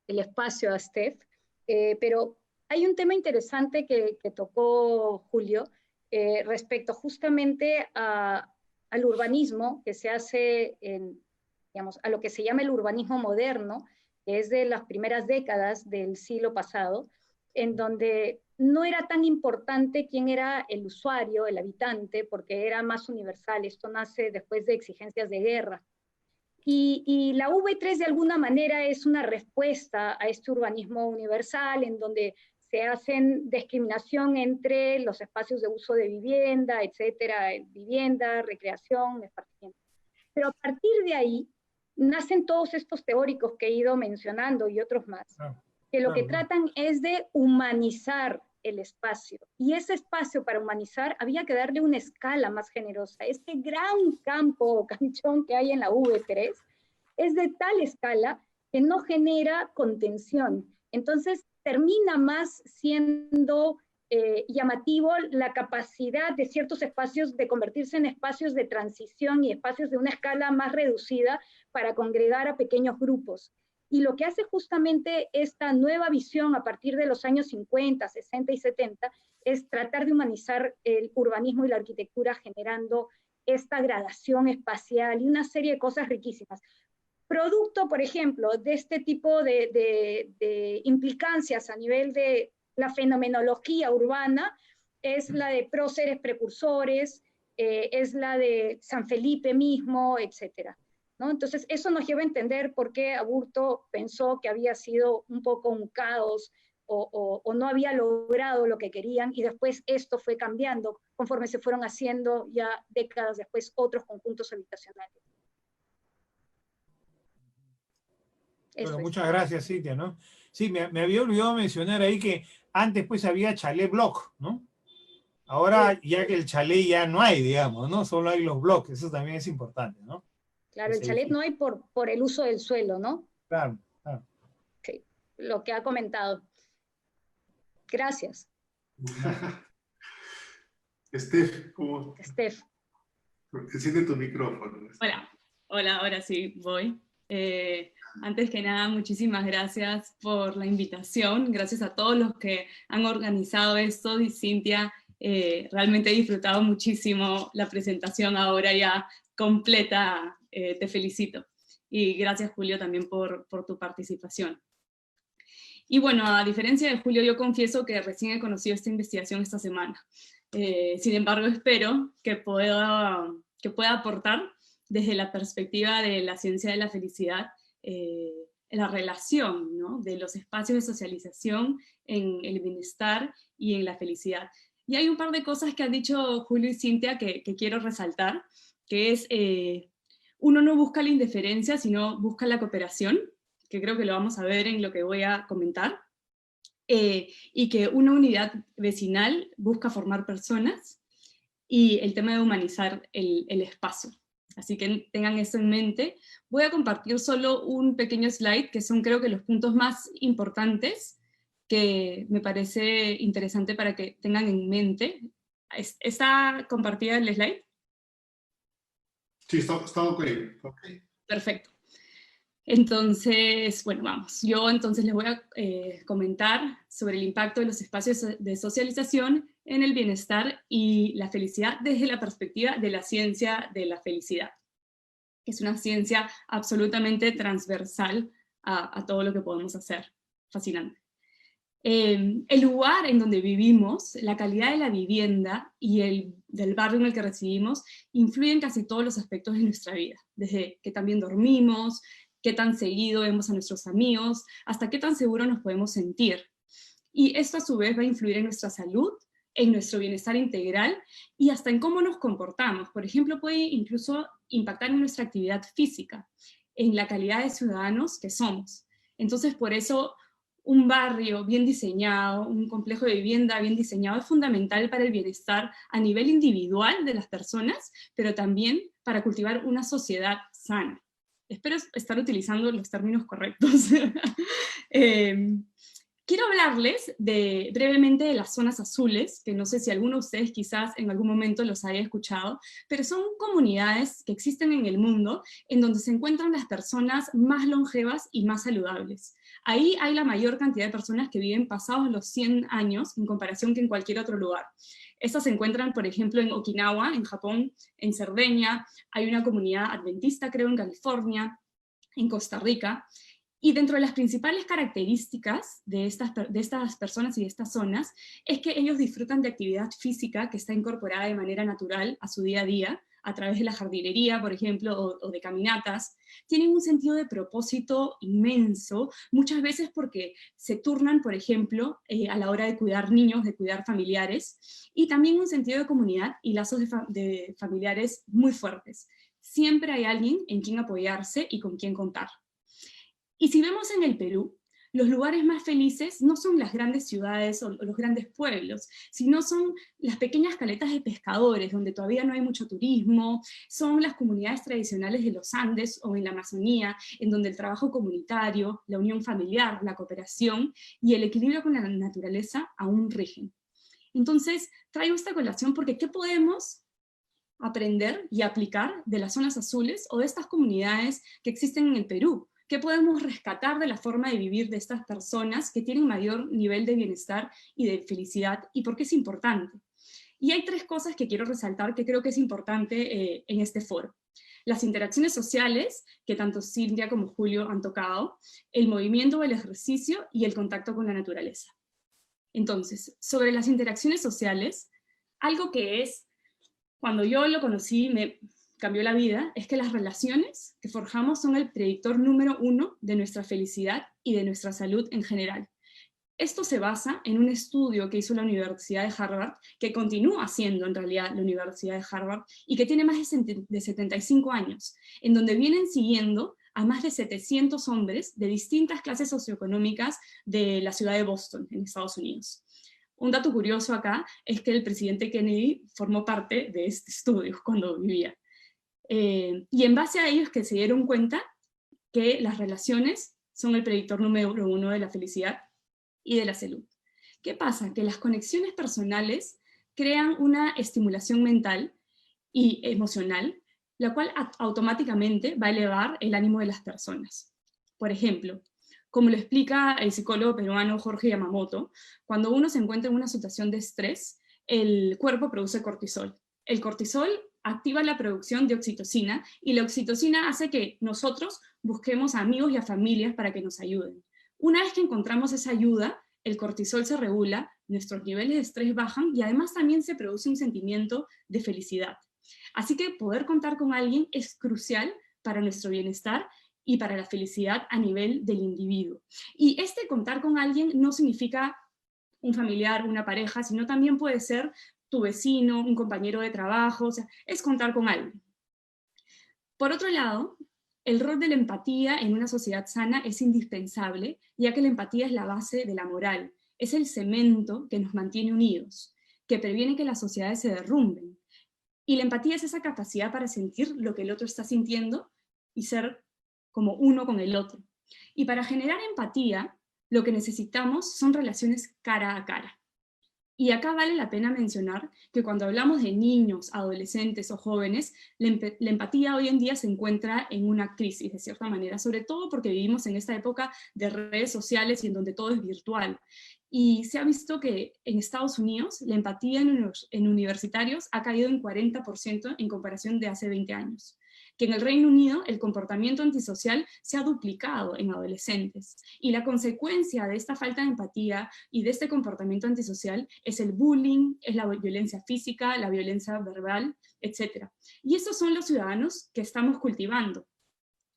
espacio a Steph. Pero hay un tema interesante que tocó Julio respecto justamente al urbanismo que se hace digamos, a lo que se llama el urbanismo moderno, que es de las primeras décadas del siglo pasado, en donde no era tan importante quién era el usuario, el habitante, porque era más universal. Esto nace después de exigencias de guerra. Y la V3 de alguna manera es una respuesta a este urbanismo universal, en donde se hacen discriminación entre los espacios de uso de vivienda, etcétera, vivienda, recreación, esparcimiento. Pero a partir de ahí nacen todos estos teóricos que he ido mencionando y otros más, que lo que tratan es de humanizar el espacio. Y ese espacio para humanizar había que darle una escala más generosa. Este gran campo o canchón que hay en la V3 es de tal escala que no genera contención. Entonces termina más siendo llamativo la capacidad de ciertos espacios de convertirse en espacios de transición y espacios de una escala más reducida para congregar a pequeños grupos. Y lo que hace justamente esta nueva visión a partir de los años 50, 60 y 70 es tratar de humanizar el urbanismo y la arquitectura generando esta gradación espacial y una serie de cosas riquísimas. Producto, por ejemplo, de este tipo de implicancias a nivel de la fenomenología urbana, es la de próceres precursores, es la de San Felipe mismo, etcétera, ¿no? Entonces, eso nos lleva a entender por qué Aburto pensó que había sido un poco un caos o no había logrado lo que querían, y después esto fue cambiando conforme se fueron haciendo ya décadas después otros conjuntos habitacionales. Bueno, muchas gracias, Cintia, ¿no? Sí, me había olvidado mencionar ahí que antes pues había chalet block, ¿no? Ahora ya que el chalet ya no hay, digamos, ¿no? Solo hay los bloques, eso también es importante, ¿no? Claro, el chalet no hay por el uso del suelo, ¿no? Claro, claro. Sí, lo que ha comentado. Gracias. Steph, ¿cómo? Steph. Enciende tu micrófono. Hola, hola, ahora sí, voy. Antes que nada, muchísimas gracias por la invitación, gracias a todos los que han organizado esto, y Cintia, realmente he disfrutado muchísimo la presentación ahora ya completa, te felicito. Y gracias, Julio, también por tu participación. Y bueno, a diferencia de Julio, yo confieso que recién he conocido esta investigación esta semana. Sin embargo, espero que pueda aportar desde la perspectiva de la ciencia de la felicidad, la relación, ¿no?, de los espacios de socialización en el bienestar y en la felicidad. Y hay un par de cosas que han dicho Julio y Cintia que quiero resaltar, que es, uno no busca la indiferencia, sino busca la cooperación, que creo que lo vamos a ver en lo que voy a comentar, y que una unidad vecinal busca formar personas, y el tema de humanizar el espacio. Así que tengan eso en mente. Voy a compartir solo un pequeño slide, que son creo que los puntos más importantes, que me parece interesante para que tengan en mente. ¿Está compartida el slide? Sí, está ok. Perfecto. Entonces, bueno, vamos. Yo entonces les voy a comentar sobre el impacto de los espacios de socialización en el bienestar y la felicidad desde la perspectiva de la ciencia de la felicidad, que es una ciencia absolutamente transversal a todo lo que podemos hacer. Fascinante. El lugar en donde vivimos, la calidad de la vivienda y del barrio en el que residimos, influyen casi todos los aspectos de nuestra vida, desde qué tan bien dormimos, qué tan seguido vemos a nuestros amigos, hasta qué tan seguros nos podemos sentir. Y esto a su vez va a influir en nuestra salud, en nuestro bienestar integral y hasta en cómo nos comportamos. Por ejemplo, puede incluso impactar en nuestra actividad física, en la calidad de ciudadanos que somos. Entonces, por eso, un barrio bien diseñado, un complejo de vivienda bien diseñado es fundamental para el bienestar a nivel individual de las personas, pero también para cultivar una sociedad sana. Espero estar utilizando los términos correctos. Quiero hablarles brevemente de las zonas azules, que no sé si alguno de ustedes quizás en algún momento los haya escuchado, pero son comunidades que existen en el mundo en donde se encuentran las personas más longevas y más saludables. Ahí hay la mayor cantidad de personas que viven pasados los 100 años en comparación que en cualquier otro lugar. Estas se encuentran, por ejemplo, en Okinawa, en Japón, en Cerdeña, hay una comunidad adventista, creo, en California, en Costa Rica. Y dentro de las principales características de estas personas y de estas zonas es que ellos disfrutan de actividad física que está incorporada de manera natural a su día a día, a través de la jardinería, por ejemplo, o de caminatas, tienen un sentido de propósito inmenso, muchas veces porque se turnan, por ejemplo, a la hora de cuidar niños, de cuidar familiares, y también un sentido de comunidad y lazos de familiares muy fuertes. Siempre hay alguien en quien apoyarse y con quien contar. Y si vemos en el Perú, los lugares más felices no son las grandes ciudades o los grandes pueblos, sino son las pequeñas caletas de pescadores, donde todavía no hay mucho turismo, son las comunidades tradicionales de los Andes o en la Amazonía, en donde el trabajo comunitario, la unión familiar, la cooperación y el equilibrio con la naturaleza aún rigen. Entonces, traigo esta colación porque ¿qué podemos aprender y aplicar de las zonas azules o de estas comunidades que existen en el Perú? ¿Qué podemos rescatar de la forma de vivir de estas personas que tienen mayor nivel de bienestar y de felicidad, y por qué es importante? Y hay 3 cosas que quiero resaltar que creo que es importante en este foro. Las interacciones sociales, que tanto Cintia como Julio han tocado, el movimiento o el ejercicio y el contacto con la naturaleza. Entonces, sobre las interacciones sociales, algo que es, cuando yo lo conocí, me cambió la vida, es que las relaciones que forjamos son el predictor número 1 de nuestra felicidad y de nuestra salud en general. Esto se basa en un estudio que hizo la Universidad de Harvard, que continúa haciendo en realidad la Universidad de Harvard, y que tiene más de 75 años, en donde vienen siguiendo a más de 700 hombres de distintas clases socioeconómicas de la ciudad de Boston, en Estados Unidos. Un dato curioso acá es que el presidente Kennedy formó parte de este estudio cuando vivía. Y en base a ellos que se dieron cuenta que las relaciones son el predictor número 1 de la felicidad y de la salud. ¿Qué pasa? Que las conexiones personales crean una estimulación mental y emocional, la cual automáticamente va a elevar el ánimo de las personas. Por ejemplo, como lo explica el psicólogo peruano Jorge Yamamoto, cuando uno se encuentra en una situación de estrés, el cuerpo produce cortisol. El cortisol activa la producción de oxitocina, y la oxitocina hace que nosotros busquemos a amigos y a familias para que nos ayuden. Una vez que encontramos esa ayuda, el cortisol se regula, nuestros niveles de estrés bajan, y además también se produce un sentimiento de felicidad. Así que poder contar con alguien es crucial para nuestro bienestar y para la felicidad a nivel del individuo. Y este contar con alguien no significa un familiar, una pareja, sino también puede ser tu vecino, un compañero de trabajo, o sea, es contar con alguien. Por otro lado, el rol de la empatía en una sociedad sana es indispensable, ya que la empatía es la base de la moral, es el cemento que nos mantiene unidos, que previene que las sociedades se derrumben. Y la empatía es esa capacidad para sentir lo que el otro está sintiendo y ser como uno con el otro. Y para generar empatía, lo que necesitamos son relaciones cara a cara. Y acá vale la pena mencionar que cuando hablamos de niños, adolescentes o jóvenes, la empatía hoy en día se encuentra en una crisis, de cierta manera, sobre todo porque vivimos en esta época de redes sociales y en donde todo es virtual. Y se ha visto que en Estados Unidos la empatía en universitarios ha caído en 40% en comparación de hace 20 años. Que en el Reino Unido el comportamiento antisocial se ha duplicado en adolescentes. Y la consecuencia de esta falta de empatía y de este comportamiento antisocial es el bullying, es la violencia física, la violencia verbal, etc. Y estos son los ciudadanos que estamos cultivando.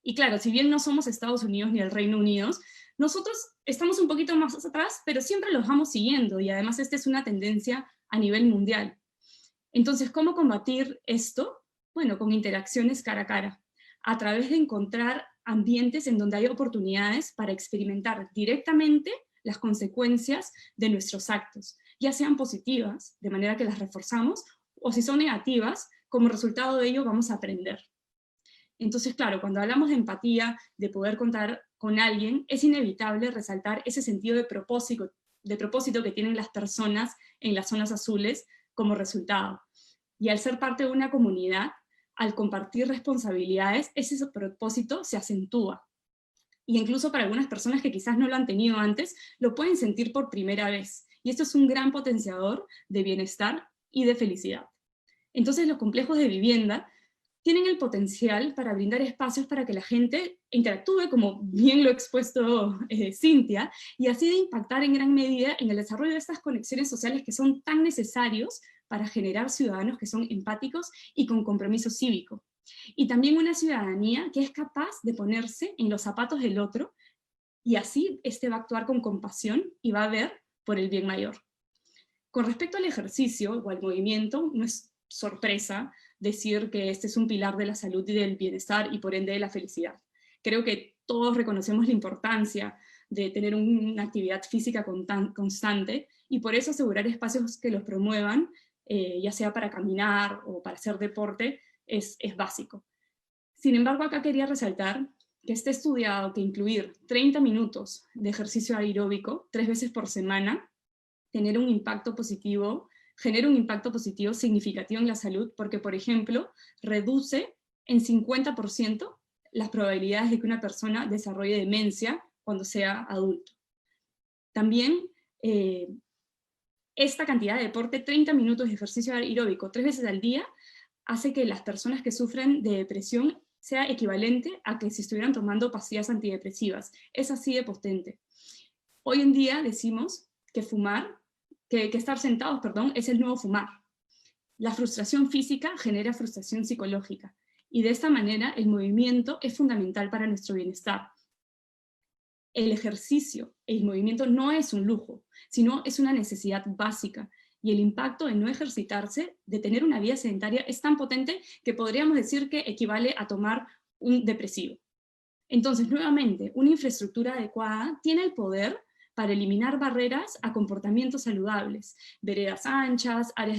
Y claro, si bien no somos Estados Unidos ni el Reino Unido, nosotros estamos un poquito más atrás, pero siempre los vamos siguiendo, y además esta es una tendencia a nivel mundial. Entonces, ¿cómo combatir esto? Bueno, con interacciones cara a cara, a través de encontrar ambientes en donde hay oportunidades para experimentar directamente las consecuencias de nuestros actos, ya sean positivas, de manera que las reforzamos, o si son negativas, como resultado de ello vamos a aprender. Entonces, claro, cuando hablamos de empatía, de poder contar con alguien, es inevitable resaltar ese sentido de propósito que tienen las personas en las zonas azules como resultado. Y al ser parte de una comunidad, al compartir responsabilidades, ese propósito se acentúa. Y incluso para algunas personas que quizás no lo han tenido antes, lo pueden sentir por primera vez. Y esto es un gran potenciador de bienestar y de felicidad. Entonces los complejos de vivienda tienen el potencial para brindar espacios para que la gente interactúe, como bien lo ha expuesto Cintia, y así de impactar en gran medida en el desarrollo de estas conexiones sociales que son tan necesarios para generar ciudadanos que son empáticos y con compromiso cívico. Y también una ciudadanía que es capaz de ponerse en los zapatos del otro, y así este va a actuar con compasión y va a ver por el bien mayor. Con respecto al ejercicio o al movimiento, no es sorpresa decir que este es un pilar de la salud y del bienestar y por ende de la felicidad. Creo que todos reconocemos la importancia de tener una actividad física constante y por eso asegurar espacios que los promuevan, ya sea para caminar o para hacer deporte, es básico. Sin embargo, acá quería resaltar que está estudiado que incluir 30 minutos de ejercicio aeróbico 3 veces por semana genera un impacto positivo significativo en la salud, porque, por ejemplo, reduce en 50% las probabilidades de que una persona desarrolle demencia cuando sea adulto. También, esta cantidad de deporte, 30 minutos de ejercicio aeróbico 3 veces al día, hace que las personas que sufren de depresión sea equivalente a que si estuvieran tomando pastillas antidepresivas. Es así de potente. Hoy en día decimos que estar sentados, es el nuevo fumar. La frustración física genera frustración psicológica, y de esta manera el movimiento es fundamental para nuestro bienestar. El ejercicio, el movimiento no es un lujo, sino es una necesidad básica, y el impacto de no ejercitarse, de tener una vida sedentaria, es tan potente que podríamos decir que equivale a tomar un depresivo. Entonces, nuevamente, una infraestructura adecuada tiene el poder para eliminar barreras a comportamientos saludables, veredas anchas, áreas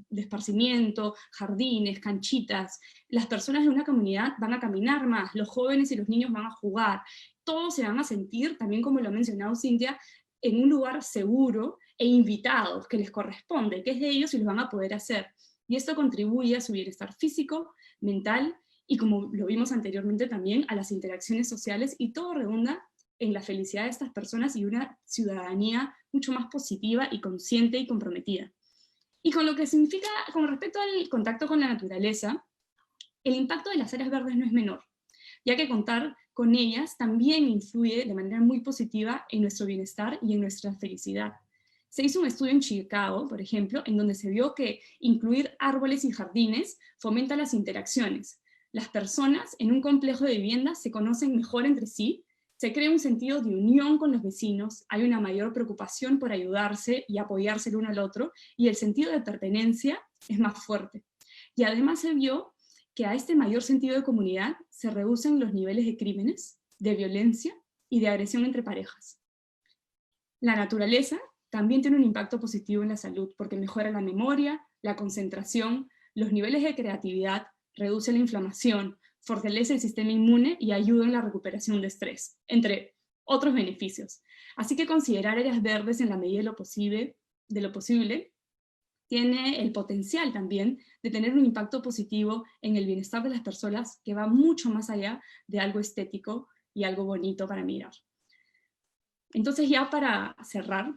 de esparcimiento, jardines, canchitas. Las personas de una comunidad van a caminar más, los jóvenes y los niños van a jugar, todos se van a sentir, también como lo ha mencionado Cintia, en un lugar seguro e invitados, que les corresponde, que es de ellos y los van a poder hacer. Y esto contribuye a su bienestar físico, mental, y como lo vimos anteriormente también, a las interacciones sociales, y todo redunda en la felicidad de estas personas y una ciudadanía mucho más positiva y consciente y comprometida. Y con lo que significa, con respecto al contacto con la naturaleza, el impacto de las áreas verdes no es menor, ya que contar con ellas también influye de manera muy positiva en nuestro bienestar y en nuestra felicidad. Se hizo un estudio en Chicago, por ejemplo, en donde se vio que incluir árboles y jardines fomenta las interacciones. Las personas en un complejo de viviendas se conocen mejor entre sí, se crea un sentido de unión con los vecinos, hay una mayor preocupación por ayudarse y apoyarse el uno al otro, y el sentido de pertenencia es más fuerte. Y además se vio que a este mayor sentido de comunidad se reducen los niveles de crímenes, de violencia y de agresión entre parejas. La naturaleza también tiene un impacto positivo en la salud, porque mejora la memoria, la concentración, los niveles de creatividad, reduce la inflamación, fortalece el sistema inmune y ayuda en la recuperación de estrés, entre otros beneficios. Así que considerar áreas verdes en la medida de lo posible tiene el potencial también de tener un impacto positivo en el bienestar de las personas, que va mucho más allá de algo estético y algo bonito para mirar. Entonces, ya para cerrar,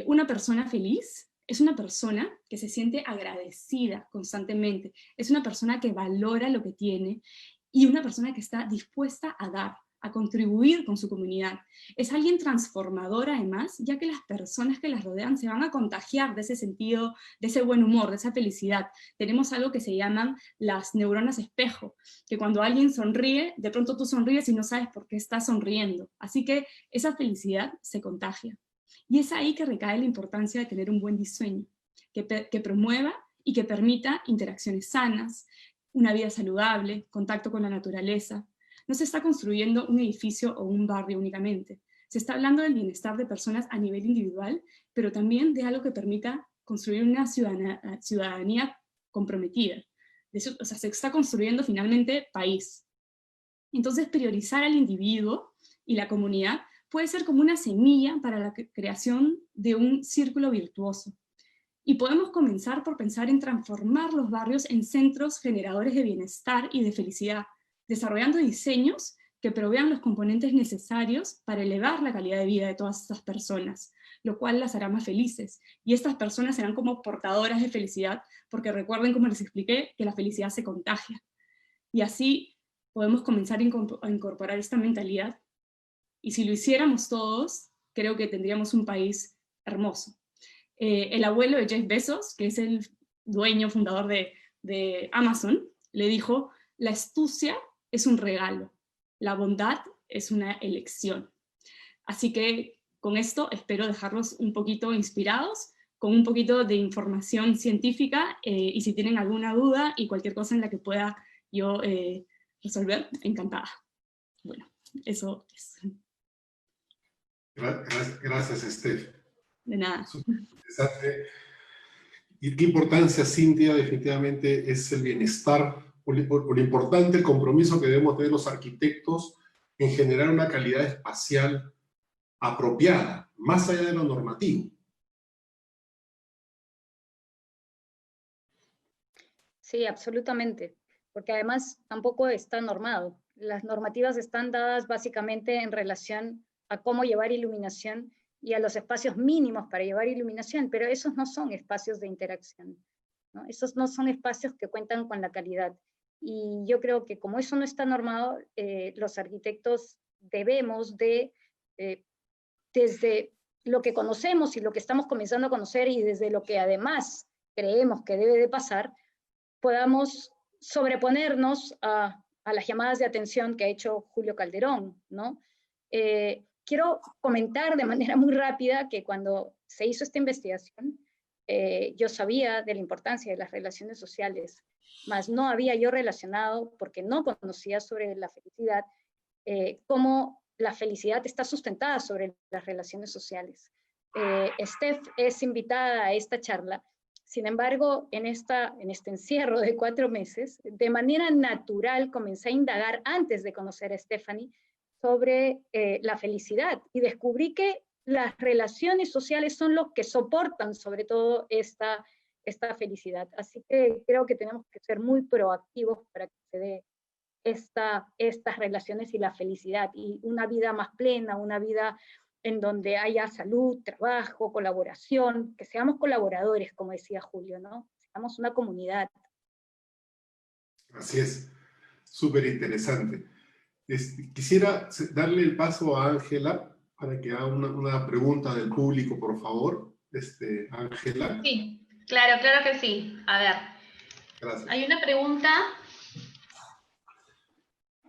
una persona feliz es una persona que se siente agradecida constantemente, es una persona que valora lo que tiene y una persona que está dispuesta a dar, a contribuir con su comunidad. Es alguien transformador además, ya que las personas que las rodean se van a contagiar de ese sentido, de ese buen humor, de esa felicidad. Tenemos algo que se llaman las neuronas espejo, que cuando alguien sonríe, de pronto tú sonríes y no sabes por qué estás sonriendo. Así que esa felicidad se contagia. Y es ahí que recae la importancia de tener un buen diseño, que promueva y que permita interacciones sanas, una vida saludable, contacto con la naturaleza. No se está construyendo un edificio o un barrio únicamente. Se está hablando del bienestar de personas a nivel individual, pero también de algo que permita construir una ciudadanía comprometida. O sea, se está construyendo finalmente país. Entonces, priorizar al individuo y la comunidad puede ser como una semilla para la creación de un círculo virtuoso. Y podemos comenzar por pensar en transformar los barrios en centros generadores de bienestar y de felicidad, desarrollando diseños que provean los componentes necesarios para elevar la calidad de vida de todas estas personas, lo cual las hará más felices. Y estas personas serán como portadoras de felicidad, porque recuerden, como les expliqué, que la felicidad se contagia. Y así podemos comenzar a incorporar esta mentalidad. Y si lo hiciéramos todos, creo que tendríamos un país hermoso. El abuelo de Jeff Bezos, que es el dueño, fundador de Amazon, le dijo: la astucia es un regalo, la bondad es una elección. Así que con esto espero dejarlos un poquito inspirados, con un poquito de información científica, y si tienen alguna duda y cualquier cosa en la que pueda yo resolver, encantada. Bueno, eso es. Gracias, Steph. De nada. Interesante. Y qué importancia, Cintia, definitivamente es el bienestar, o lo importante, el compromiso que debemos tener los arquitectos en generar una calidad espacial apropiada, más allá de lo normativo. Sí, absolutamente, porque además tampoco está normado. Las normativas están dadas básicamente en relación a cómo llevar iluminación y a los espacios mínimos para llevar iluminación, pero esos no son espacios de interacción, ¿no? Esos no son espacios que cuentan con la calidad. Y yo creo que como eso no está normado, los arquitectos debemos de, desde lo que conocemos y lo que estamos comenzando a conocer, y desde lo que además creemos que debe de pasar, podamos sobreponernos a las llamadas de atención que ha hecho Julio Calderón, ¿no? Quiero comentar de manera muy rápida que cuando se hizo esta investigación, yo sabía de la importancia de las relaciones sociales, mas no había yo relacionado, porque no conocía sobre la felicidad, cómo la felicidad está sustentada sobre las relaciones sociales. Steph es invitada a esta charla. Sin embargo, en este encierro de 4 meses, de manera natural comencé a indagar antes de conocer a Stephanie sobre la felicidad, y descubrí que las relaciones sociales son los que soportan sobre todo esta felicidad. Así que creo que tenemos que ser muy proactivos para que se dé estas relaciones y la felicidad, y una vida más plena, una vida en donde haya salud, trabajo, colaboración, que seamos colaboradores, como decía Julio, ¿no? Seamos una comunidad. Así es, súper interesante. Quisiera darle el paso a Ángela para que haga una pregunta del público, por favor. Ángela. Sí, claro que sí. A ver, Gracias. hay una pregunta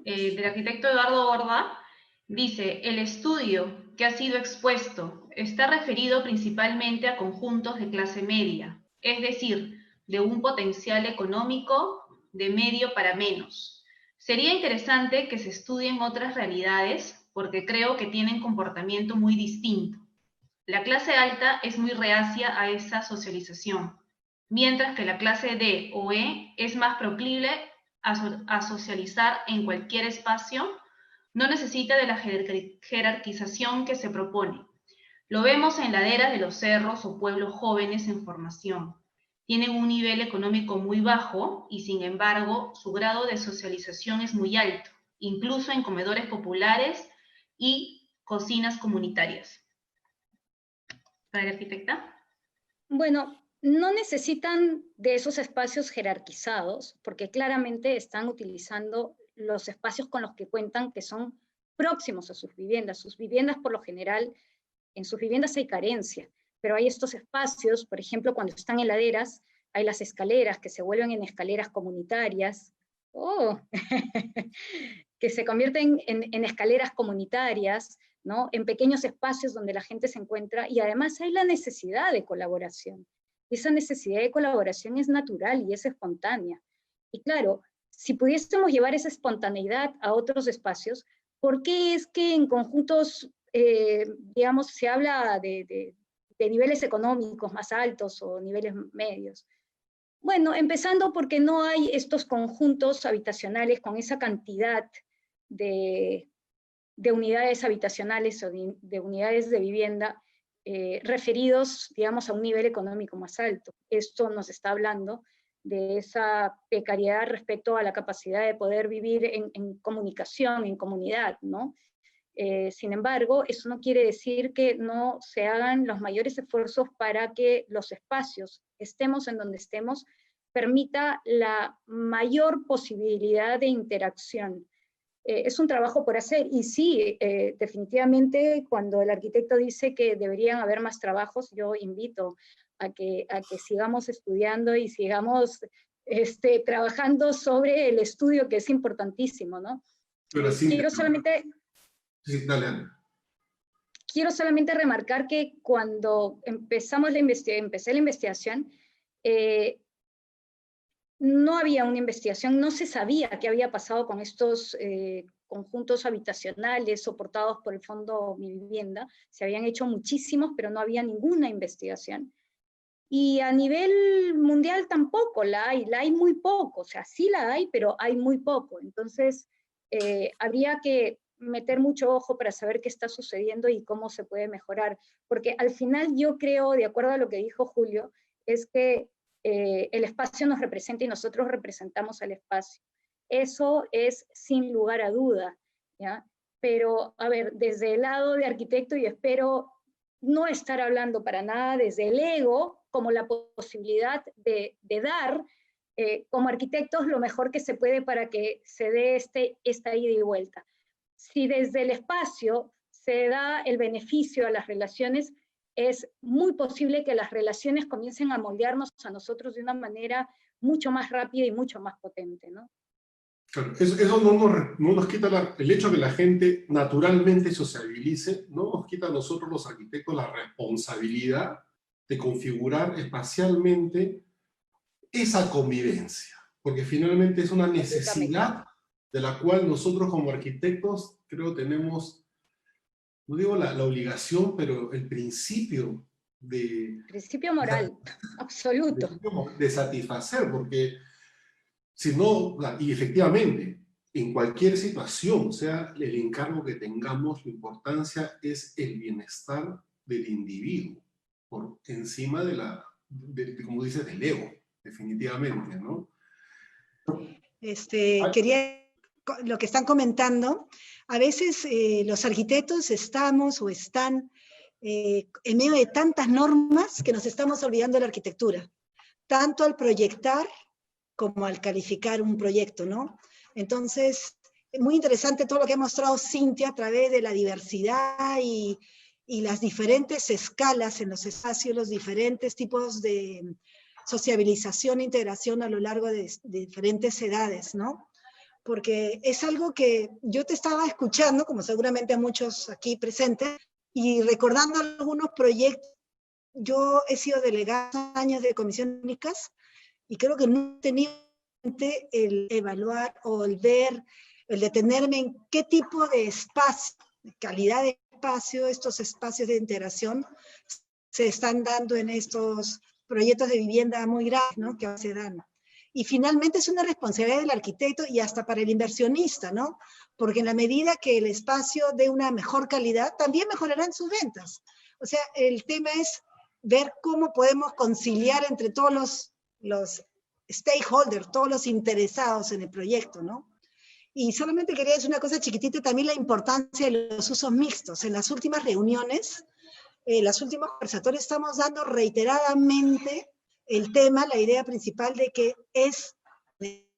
del arquitecto Eduardo Borda. Dice: el estudio que ha sido expuesto está referido principalmente a conjuntos de clase media, es decir, de un potencial económico de medio para menos. Sería interesante que se estudien otras realidades, porque creo que tienen comportamiento muy distinto. La clase alta es muy reacia a esa socialización, mientras que la clase D o E es más proclive a socializar en cualquier espacio. No necesita de la jerarquización que se propone. Lo vemos en laderas de los cerros o pueblos jóvenes en formación. Tienen un nivel económico muy bajo y, sin embargo, su grado de socialización es muy alto, incluso en comedores populares y cocinas comunitarias. ¿Para la arquitecta? Bueno, no necesitan de esos espacios jerarquizados, porque claramente están utilizando los espacios con los que cuentan, que son próximos a sus viviendas. Sus viviendas, por lo general, en sus viviendas hay carencia, pero hay estos espacios, por ejemplo, cuando están en laderas, hay las escaleras que se vuelven en escaleras comunitarias, que se convierten en escaleras comunitarias, ¿no? En pequeños espacios donde la gente se encuentra, y además hay la necesidad de colaboración. Esa necesidad de colaboración es natural y es espontánea. Y claro, si pudiésemos llevar esa espontaneidad a otros espacios, ¿por qué es que en conjuntos, digamos, se habla de niveles económicos más altos o niveles medios? Bueno, empezando porque no hay estos conjuntos habitacionales con esa cantidad de unidades habitacionales o de unidades de vivienda referidos, digamos, a un nivel económico más alto. Esto nos está hablando de esa precariedad respecto a la capacidad de poder vivir en comunicación, en comunidad, ¿no? Sin embargo, eso no quiere decir que no se hagan los mayores esfuerzos para que los espacios, estemos en donde estemos, permita la mayor posibilidad de interacción. Es un trabajo por hacer, y sí, definitivamente cuando el arquitecto dice que deberían haber más trabajos, yo invito que sigamos estudiando y sigamos trabajando sobre el estudio, que es importantísimo, ¿no? Pero sí, quiero solamente remarcar que cuando empecé la investigación, no había una investigación, no se sabía qué había pasado con estos conjuntos habitacionales soportados por el Fondo Mi Vivienda. Se habían hecho muchísimos, pero no había ninguna investigación. Y a nivel mundial tampoco la hay muy poco, o sea, sí la hay, pero hay muy poco. Entonces, habría que meter mucho ojo para saber qué está sucediendo y cómo se puede mejorar. Porque al final yo creo, de acuerdo a lo que dijo Julio, es que el espacio nos representa y nosotros representamos al espacio. Eso es sin lugar a duda, ¿ya? Pero, a ver, desde el lado de arquitecto, y espero no estar hablando para nada desde el ego, como la posibilidad de dar como arquitectos lo mejor que se puede para que se dé esta ida y vuelta. Si desde el espacio se da el beneficio a las relaciones, es muy posible que las relaciones comiencen a moldearnos a nosotros de una manera mucho más rápida y mucho más potente, ¿no? Claro, eso no nos quita el hecho de que la gente naturalmente sociabilice, no nos quita a nosotros los arquitectos la responsabilidad de configurar espacialmente esa convivencia, porque finalmente es una necesidad de la cual nosotros como arquitectos creo tenemos, no digo la obligación, pero el principio de... Principio moral, absoluto. De satisfacer, porque si no, y efectivamente, en cualquier situación, sea el encargo que tengamos, la importancia es el bienestar del individuo, por encima como dices, del ego, definitivamente, ¿no? Lo que están comentando, a veces los arquitectos estamos o están en medio de tantas normas que nos estamos olvidando de la arquitectura, tanto al proyectar como al calificar un proyecto, ¿no? Entonces, muy interesante todo lo que ha mostrado Cintia a través de la diversidad y las diferentes escalas en los espacios, los diferentes tipos de sociabilización e integración a lo largo de diferentes edades, ¿no? Porque es algo que yo te estaba escuchando, como seguramente a muchos aquí presentes, y recordando algunos proyectos. Yo he sido delegada años de comisiones técnicas, y creo que no he tenido el evaluar o el ver, el detenerme en qué tipo de espacio, de calidad de espacio, estos espacios de integración se están dando en estos proyectos de vivienda muy grandes, ¿no?, que se dan. Y finalmente es una responsabilidad del arquitecto y hasta para el inversionista, ¿no? Porque en la medida que el espacio dé una mejor calidad, también mejorarán sus ventas. O sea, el tema es ver cómo podemos conciliar entre todos los stakeholders, todos los interesados en el proyecto, ¿no? Y solamente quería decir una cosa chiquitita, también la importancia de los usos mixtos. En las últimas reuniones, las últimas conversatorios, estamos dando reiteradamente el tema, la idea principal de que es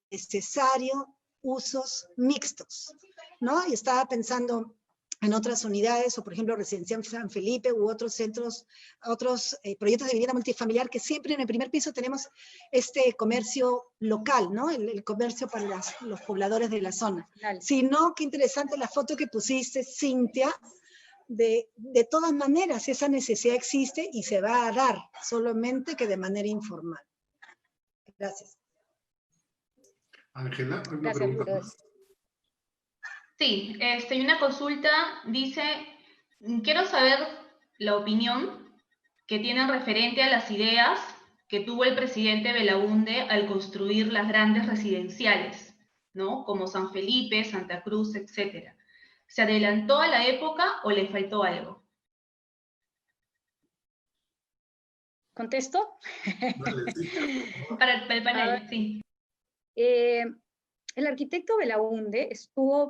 necesario usos mixtos, ¿no? Y estaba pensando en otras unidades, o por ejemplo Residencial San Felipe, u otros centros, otros proyectos de vivienda multifamiliar, que siempre en el primer piso tenemos este comercio local, ¿no? El comercio para los pobladores de la zona. Si no, qué interesante la foto que pusiste, Cintia. De todas maneras, esa necesidad existe y se va a dar, solamente que de manera informal. Gracias. Ángela, ¿alguna Gracias, pregunta más? Sí, y una consulta dice, quiero saber la opinión que tienen referente a las ideas que tuvo el presidente Belaúnde al construir las grandes residenciales, ¿no? Como San Felipe, Santa Cruz, etc. ¿Se adelantó a la época o le faltó algo? ¿Contesto? Vale, sí. Para el panel, sí. El arquitecto Belaúnde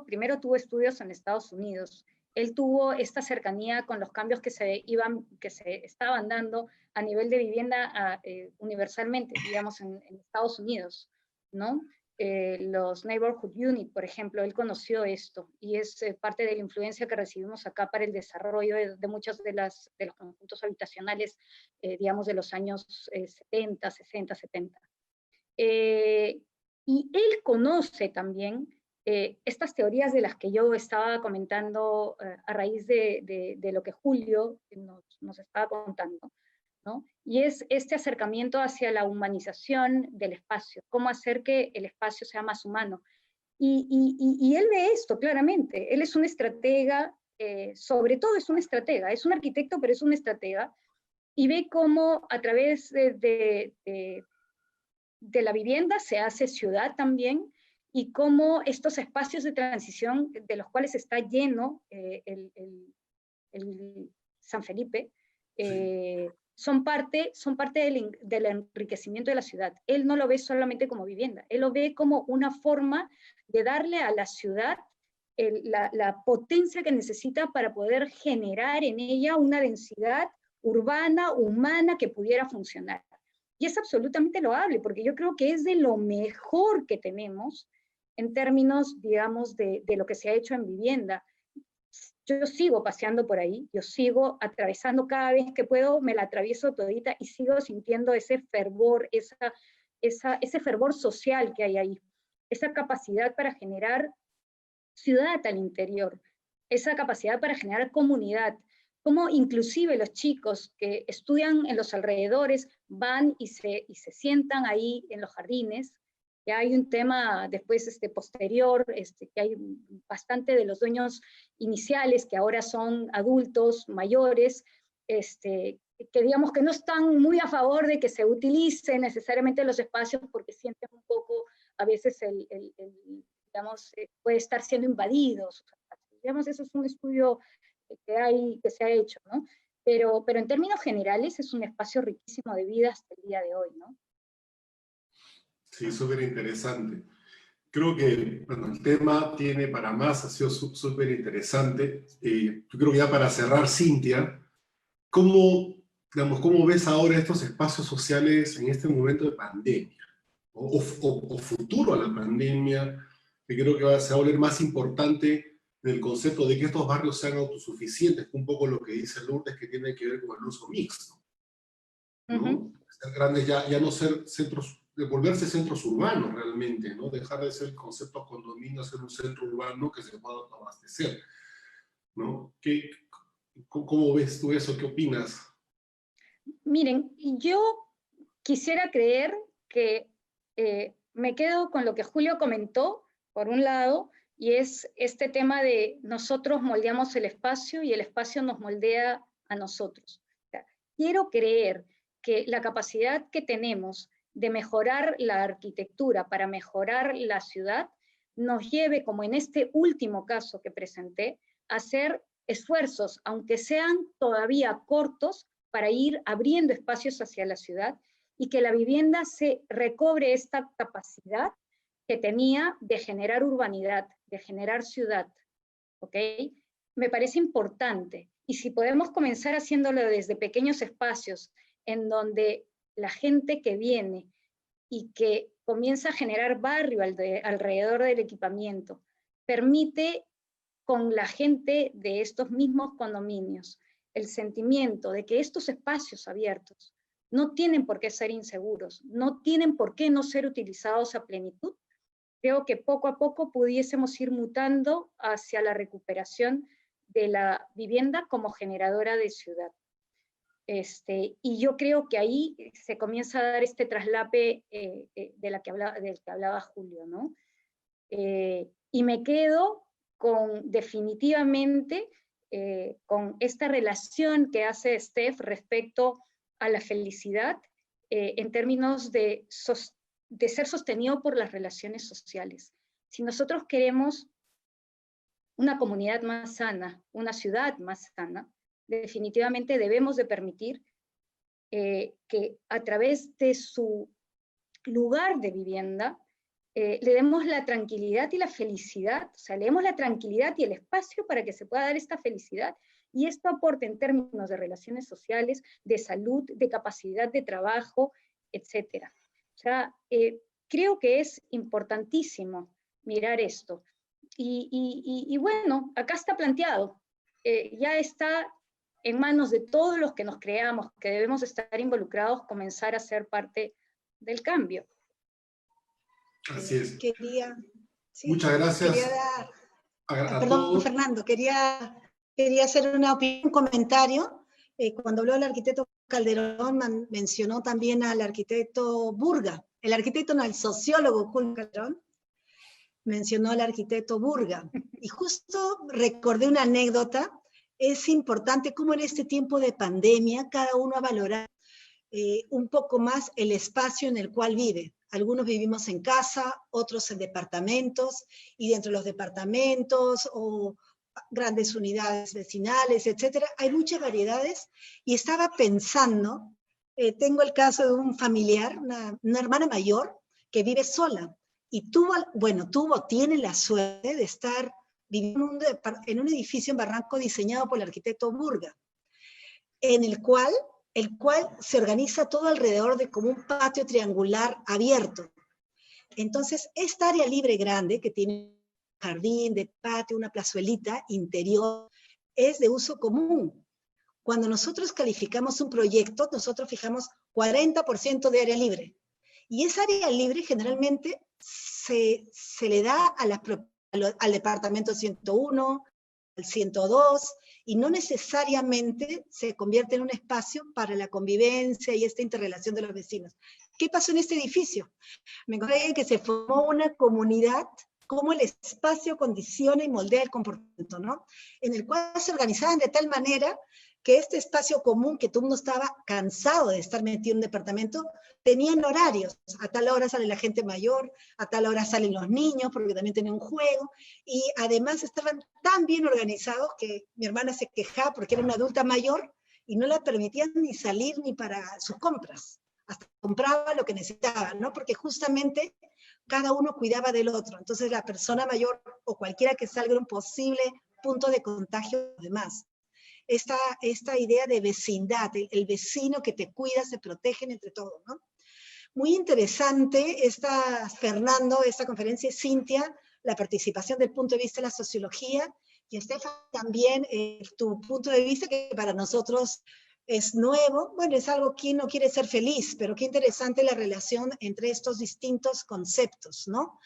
primero tuvo estudios en Estados Unidos. Él tuvo esta cercanía con los cambios que se estaban dando a nivel de vivienda universalmente, digamos, en Estados Unidos, ¿no? los Neighborhood Unit, por ejemplo, él conoció esto, y es parte de la influencia que recibimos acá para el desarrollo de muchos de los conjuntos habitacionales, digamos, de los años 70, 60, 70. Y él conoce también estas teorías de las que yo estaba comentando a raíz de lo que Julio nos estaba contando, ¿no? Y es este acercamiento hacia la humanización del espacio, cómo hacer que el espacio sea más humano. Y él ve esto claramente, él es un estratega, sobre todo es un estratega, es un arquitecto, pero es un estratega, y ve cómo a través de la vivienda se hace ciudad también, y cómo estos espacios de transición de los cuales está lleno el San Felipe, son parte del enriquecimiento de la ciudad. Él no lo ve solamente como vivienda, él lo ve como una forma de darle a la ciudad la potencia que necesita para poder generar en ella una densidad urbana, humana, que pudiera funcionar. Y es absolutamente loable, porque yo creo que es de lo mejor que tenemos en términos, digamos, de lo que se ha hecho en vivienda. Yo sigo paseando por ahí, yo sigo atravesando cada vez que puedo, me la atravieso todita y sigo sintiendo ese fervor, ese fervor social que hay ahí, esa capacidad para generar ciudad al interior, esa capacidad para generar comunidad, como inclusive los chicos que estudian en los alrededores van y se sientan ahí en los jardines. Ya hay un tema después posterior, que hay bastante de los dueños iniciales que ahora son adultos mayores, que digamos que no están muy a favor de que se utilicen necesariamente los espacios porque sienten un poco, a veces digamos, puede estar siendo invadido. Digamos, eso es un estudio que se ha hecho, ¿no? Pero en términos generales es un espacio riquísimo de vida hasta el día de hoy, ¿no? Sí, súper interesante. Creo que, bueno, el tema tiene para más, ha sido súper interesante. Yo creo que ya para cerrar, Cintia, ¿cómo ves ahora estos espacios sociales en este momento de pandemia? O futuro a la pandemia, que creo que se va a volver más importante en el concepto de que estos barrios sean autosuficientes, un poco lo que dice Lourdes, que tiene que ver con el uso mixto, ¿no? Ser grandes, ya no ser centros, de volverse centros urbanos realmente, ¿no? Dejar de ser el concepto condominio, ser un centro urbano que se pueda abastecer, ¿no? ¿Cómo ves tú eso? ¿Qué opinas? Miren, yo quisiera creer que me quedo con lo que Julio comentó, por un lado, y es este tema de nosotros moldeamos el espacio y el espacio nos moldea a nosotros. O sea, quiero creer que la capacidad que tenemos de mejorar la arquitectura para mejorar la ciudad nos lleve, como en este último caso que presenté, a hacer esfuerzos, aunque sean todavía cortos, para ir abriendo espacios hacia la ciudad y que la vivienda se recobre esta capacidad que tenía de generar urbanidad, de generar ciudad, ¿ok? Me parece importante, y si podemos comenzar haciéndolo desde pequeños espacios, en donde la gente que viene y que comienza a generar barrio alrededor del equipamiento, permite con la gente de estos mismos condominios el sentimiento de que estos espacios abiertos no tienen por qué ser inseguros, no tienen por qué no ser utilizados a plenitud. Creo que poco a poco pudiésemos ir mutando hacia la recuperación de la vivienda como generadora de ciudad. Y yo creo que ahí se comienza a dar este traslape del que hablaba Julio, ¿no? Y me quedo definitivamente con esta relación que hace Steph respecto a la felicidad en términos de ser sostenido por las relaciones sociales. Si nosotros queremos una comunidad más sana, una ciudad más sana, definitivamente debemos de permitir que a través de su lugar de vivienda le demos la tranquilidad y la felicidad, o sea, le demos la tranquilidad y el espacio para que se pueda dar esta felicidad, y esto aporta en términos de relaciones sociales, de salud, de capacidad de trabajo, etc. O sea, creo que es importantísimo mirar esto. Y bueno, acá está planteado, ya está en manos de todos los que nos creamos, que debemos estar involucrados, comenzar a ser parte del cambio. Así es. Sí, muchas gracias perdón, todos. Fernando, quería hacer un comentario. Cuando habló el arquitecto Calderón, mencionó también al arquitecto Burga, el sociólogo Calderón, mencionó al arquitecto Burga. Y justo recordé una anécdota. Es importante cómo en este tiempo de pandemia cada uno ha valorado un poco más el espacio en el cual vive. Algunos vivimos en casa, otros en departamentos, y dentro de los departamentos o grandes unidades vecinales, etcétera, hay muchas variedades. Y estaba pensando, tengo el caso de un familiar, una hermana mayor, que vive sola, y tiene la suerte de estar viviendo en un edificio en Barranco diseñado por el arquitecto Burga, en el cual se organiza todo alrededor de como un patio triangular abierto. Entonces, esta área libre grande, que tiene un jardín de patio, una plazuelita interior, es de uso común. Cuando nosotros calificamos un proyecto, nosotros fijamos 40% de área libre. Y esa área libre generalmente se le da al departamento 101, al 102, y no necesariamente se convierte en un espacio para la convivencia y esta interrelación de los vecinos. ¿Qué pasó en este edificio? Me encontré que se formó una comunidad, cómo el espacio condiciona y moldea el comportamiento, ¿no? En el cual se organizaban de tal manera que este espacio común, que todo el mundo estaba cansado de estar metido en un departamento, tenían horarios. A tal hora sale la gente mayor, a tal hora salen los niños, porque también tenían un juego, y además estaban tan bien organizados que mi hermana se quejaba porque era una adulta mayor y no la permitían ni salir ni para sus compras. Hasta compraba lo que necesitaba, ¿no? Porque justamente cada uno cuidaba del otro. Entonces la persona mayor o cualquiera que salga era un posible punto de contagio de los demás. Esta idea de vecindad, el vecino que te cuida, se protegen entre todos, ¿no? Muy interesante Fernando, esta conferencia, Cintia, la participación del punto de vista de la sociología, y Estefan también tu punto de vista, que para nosotros es nuevo. Bueno, es algo, ¿quién no quiere ser feliz? Pero qué interesante la relación entre estos distintos conceptos, ¿no?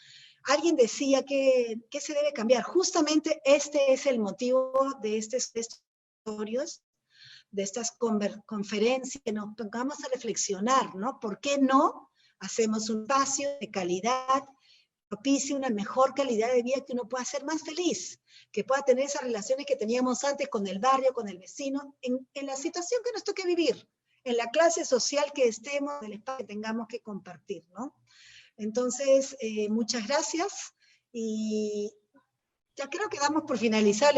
Alguien decía que se debe cambiar. Justamente este es el motivo de estos de estas conferencias, que nos pongamos a reflexionar, ¿no? ¿Por qué no hacemos un espacio de calidad, propicie una mejor calidad de vida, que uno pueda ser más feliz, que pueda tener esas relaciones que teníamos antes con el barrio, con el vecino, en la situación que nos toque vivir, en la clase social que estemos, en el espacio que tengamos que compartir, ¿no? Entonces, muchas gracias, y ya creo que damos por finalizar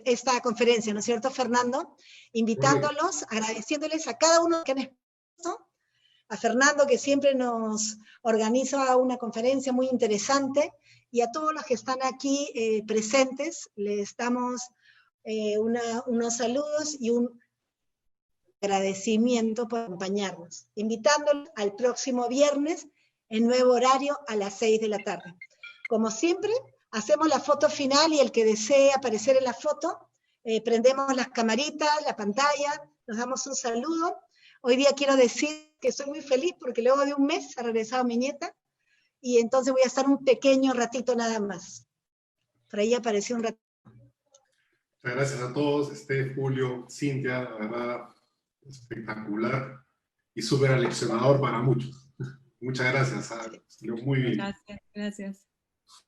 esta conferencia, ¿no es cierto, Fernando? Invitándolos, agradeciéndoles a cada uno que han expuesto, a Fernando, que siempre nos organiza una conferencia muy interesante, y a todos los que están aquí presentes, les damos unos saludos y un agradecimiento por acompañarnos, invitándolos al próximo viernes, en nuevo horario, a las 6 de la tarde. Como siempre, hacemos la foto final, y el que desee aparecer en la foto, prendemos las camaritas, la pantalla, nos damos un saludo. Hoy día quiero decir que estoy muy feliz porque luego de un mes ha regresado mi nieta, y entonces voy a estar un pequeño ratito nada más. Por ahí apareció un ratito. Muchas gracias a todos, Julio, Cintia, la verdad, espectacular y súper aleccionador para muchos. Muchas gracias, muy bien. Gracias, gracias.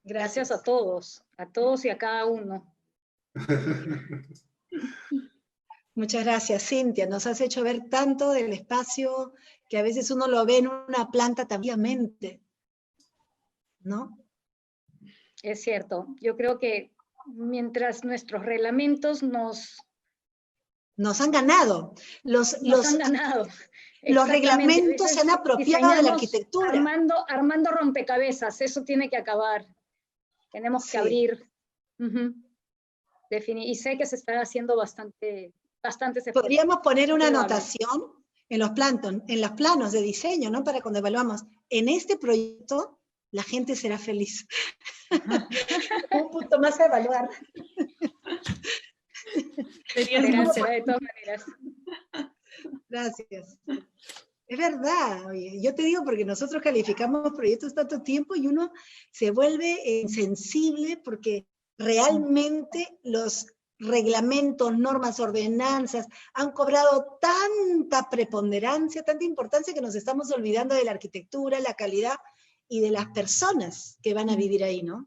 Gracias a todos y a cada uno. Muchas gracias, Cintia. Nos has hecho ver tanto del espacio que a veces uno lo ve en una planta también, ¿no? Es cierto. Yo creo que mientras nuestros reglamentos nos han ganado. Los reglamentos se han apropiado de la arquitectura. Armando rompecabezas, eso tiene que acabar. Tenemos que abrir. Y sé que se está haciendo bastante. Podríamos poner una anotación en los planos de diseño, ¿no? Para cuando evaluamos. En este proyecto la gente será feliz. Un punto más a evaluar. Será de todas maneras. Gracias. Es verdad, oye, yo te digo porque nosotros calificamos proyectos tanto tiempo y uno se vuelve insensible porque realmente los reglamentos, normas, ordenanzas han cobrado tanta preponderancia, tanta importancia que nos estamos olvidando de la arquitectura, la calidad y de las personas que van a vivir ahí, ¿no?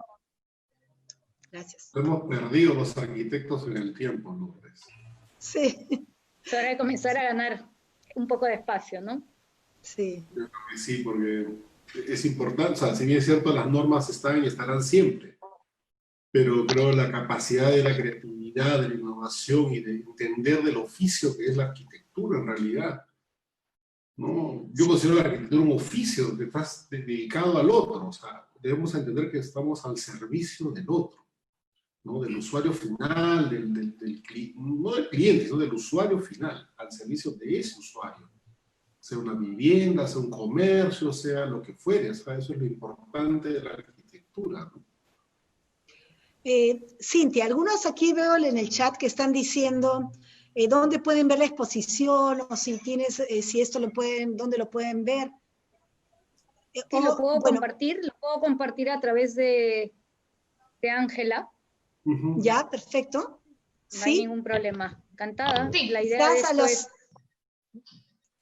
Gracias. Hemos perdido los arquitectos en el tiempo, Lourdes. Sí. Es hora de comenzar a ganar un poco de espacio, ¿no? Sí. Yo creo que sí, porque es importante, o sea, si bien es cierto, las normas están y estarán siempre, pero creo la capacidad de la creatividad, de la innovación y de entender del oficio que es la arquitectura en realidad. ¿No? Yo considero la arquitectura un oficio que está dedicado al otro, o sea, debemos entender que estamos al servicio del otro, ¿no? Del usuario final, no del cliente, sino del usuario final, al servicio de ese usuario. Sea una vivienda, sea un comercio, sea lo que fuere, o sea, eso es lo importante de la arquitectura, ¿no? Cintia, algunos aquí veo en el chat que están diciendo dónde pueden ver la exposición o si tienes, si esto lo pueden, dónde lo pueden ver. Sí, lo puedo compartir a través de Ángela. Ya, perfecto. No hay ningún problema. Encantada. Sí, la idea de esto es...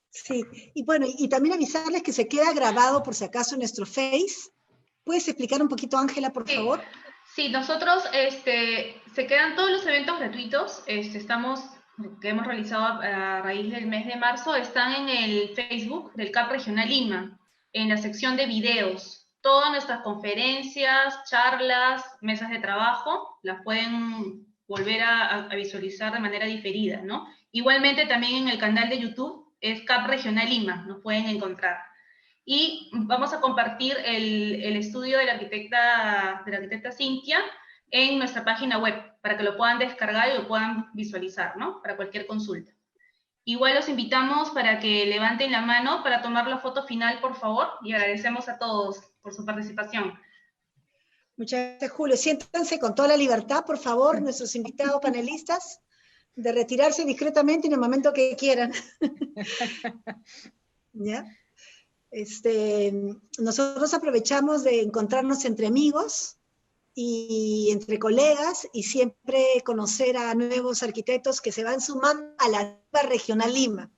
Sí, y bueno, y también avisarles que se queda grabado por si acaso en nuestro Face. ¿Puedes explicar un poquito, Ángela, por favor? Sí, nosotros se quedan todos los eventos gratuitos, que hemos realizado a raíz del mes de marzo, están en el Facebook del CAP Regional Lima, en la sección de videos. Todas nuestras conferencias, charlas, mesas de trabajo, las pueden volver a visualizar de manera diferida, ¿no? Igualmente también en el canal de YouTube es CAP Regional Lima, nos pueden encontrar. Y vamos a compartir el estudio de la arquitecta Cintia en nuestra página web, para que lo puedan descargar y lo puedan visualizar, ¿no? Para cualquier consulta. Igual los invitamos para que levanten la mano para tomar la foto final, por favor, y agradecemos a todos por su participación. Muchas gracias, Julio. Siéntanse con toda la libertad, por favor, nuestros invitados panelistas, de retirarse discretamente en el momento que quieran. ¿Ya? Nosotros aprovechamos de encontrarnos entre amigos y entre colegas y siempre conocer a nuevos arquitectos que se van sumando a la Regional Lima.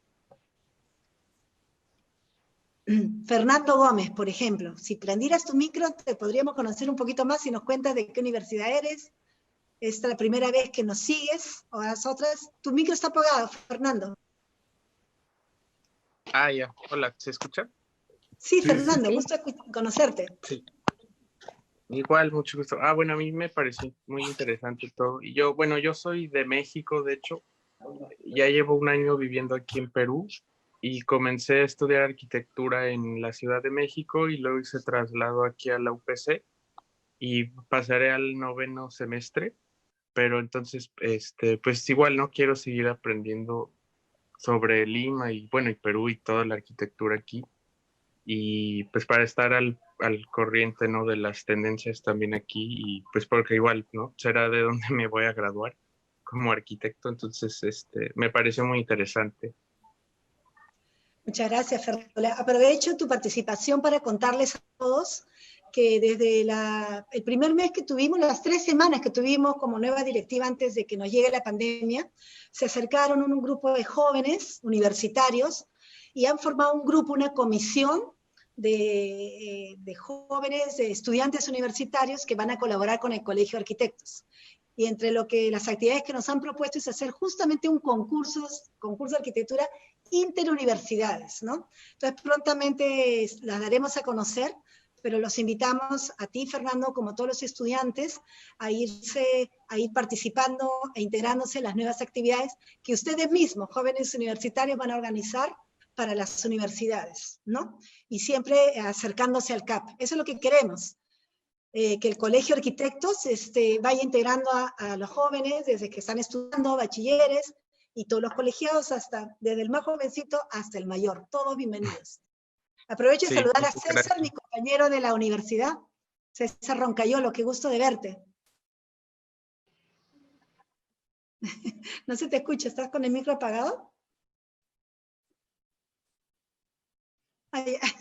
Fernando Gómez, por ejemplo, si prendieras tu micro te podríamos conocer un poquito más y nos cuentas de qué universidad eres. Esta es la primera vez que nos sigues, o las otras. Tu micro está apagado, Fernando. Ah, ya. Hola, ¿se escucha? Sí, Fernando, gusto conocerte. Sí. Igual, mucho gusto. Bueno, a mí me pareció muy interesante todo. Y yo soy de México, de hecho. Ya llevo un año viviendo aquí en Perú y comencé a estudiar arquitectura en la Ciudad de México y luego hice traslado aquí a la UPC y pasaré al 9º semestre. Pero entonces, pues igual no quiero seguir aprendiendo sobre Lima y Perú y toda la arquitectura aquí. Y pues para estar al corriente, ¿no? De las tendencias también aquí y pues porque igual, ¿no? Será de donde me voy a graduar como arquitecto, entonces me pareció muy interesante. Muchas gracias, Fernando. Aprovecho tu participación para contarles a todos que desde el primer mes que tuvimos, las 3 semanas que tuvimos como nueva directiva antes de que nos llegue la pandemia, se acercaron un grupo de jóvenes universitarios y han formado un grupo, una comisión de jóvenes, de estudiantes universitarios que van a colaborar con el Colegio de Arquitectos. Y entre las actividades que nos han propuesto es hacer justamente un concurso de arquitectura interuniversidades, ¿no? Entonces prontamente las daremos a conocer, pero los invitamos a ti, Fernando, como todos los estudiantes, a ir participando e integrándose en las nuevas actividades que ustedes mismos, jóvenes universitarios, van a organizar para las universidades, ¿no? Y siempre acercándose al CAP. Eso es lo que queremos, que el Colegio de Arquitectos vaya integrando a los jóvenes desde que están estudiando, bachilleres, y todos los colegiados, desde el más jovencito hasta el mayor. Todos bienvenidos. Aprovecho de Sí, saludar a muchas César, gracias. mi compañero de la universidad. César Roncayolo, qué gusto de verte. No se te escucha, ¿estás con el micro apagado? Ay, ay.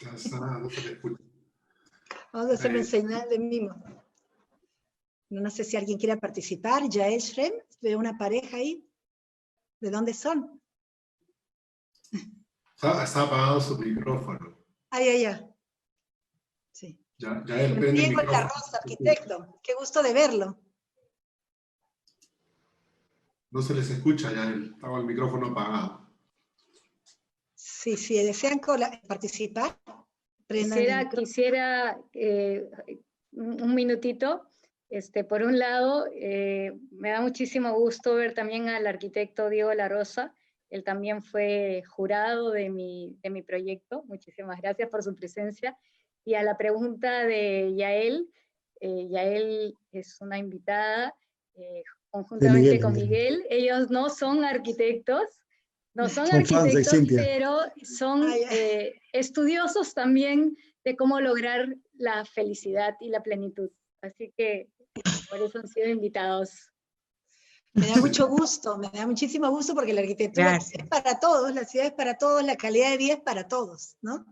Ya está, no se le escucha. Vamos a hacerle un señal de mimo. No sé si alguien quiere participar. Yael Shrem, veo una pareja ahí. ¿De dónde son? Está apagado su micrófono. Ay, ay, ay. Sí. Ya él prende el Diego La micrófono. Rosa, arquitecto. Qué gusto de verlo. No se les escucha, ya estaba el micrófono apagado. Sí, si desean participar, prendan el micrófono. Quisiera un minutito. Por un lado, me da muchísimo gusto ver también al arquitecto Diego La Rosa. Él también fue jurado de mi proyecto. Muchísimas gracias por su presencia. Y a la pregunta de Yael, Yael es una invitada conjuntamente con Miguel. Ellos no son arquitectos, pero son estudiosos también de cómo lograr la felicidad y la plenitud. Así que por eso han sido invitados. Me da mucho gusto, me da muchísimo gusto porque la arquitectura es para todos, la ciudad es para todos, la calidad de vida es para todos, ¿no?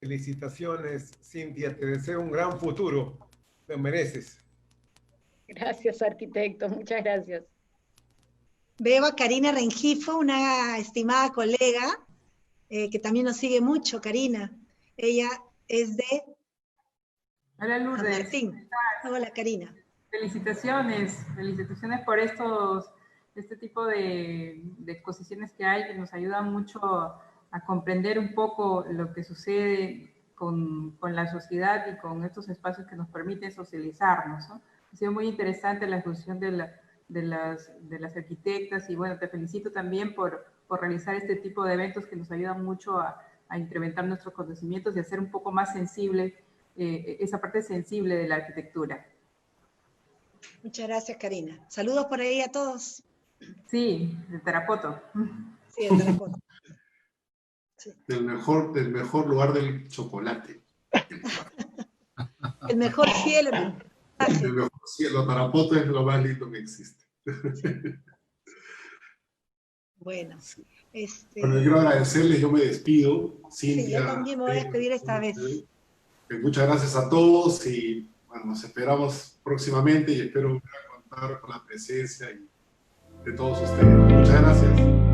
Felicitaciones, Cintia, te deseo un gran futuro, lo mereces. Gracias, arquitecto, muchas gracias. Veo a Karina Rengifo, una estimada colega, que también nos sigue mucho, Karina. Ella es de Hola, Lourdes. San Martín. Hola, Karina. Felicitaciones por este tipo de exposiciones que hay, que nos ayudan mucho a comprender un poco lo que sucede con la sociedad y con estos espacios que nos permiten socializarnos, ¿no? Ha sido muy interesante la exposición de las arquitectas y bueno, te felicito también por realizar este tipo de eventos que nos ayudan mucho a incrementar nuestros conocimientos y hacer un poco más sensible esa parte sensible de la arquitectura. Muchas gracias, Karina. Saludos por ahí a todos. Sí, de Tarapoto. Sí, de Tarapoto. Sí. Del mejor lugar del chocolate. El mejor cielo. El mejor cielo. Tarapoto es lo más lindo que existe. Sí. Bueno, Bueno, quiero agradecerles, yo me despido. Cintia, sí, yo también me voy a despedir esta vez. Muchas gracias a todos y bueno, nos esperamos próximamente y espero contar con la presencia de todos ustedes. Muchas gracias.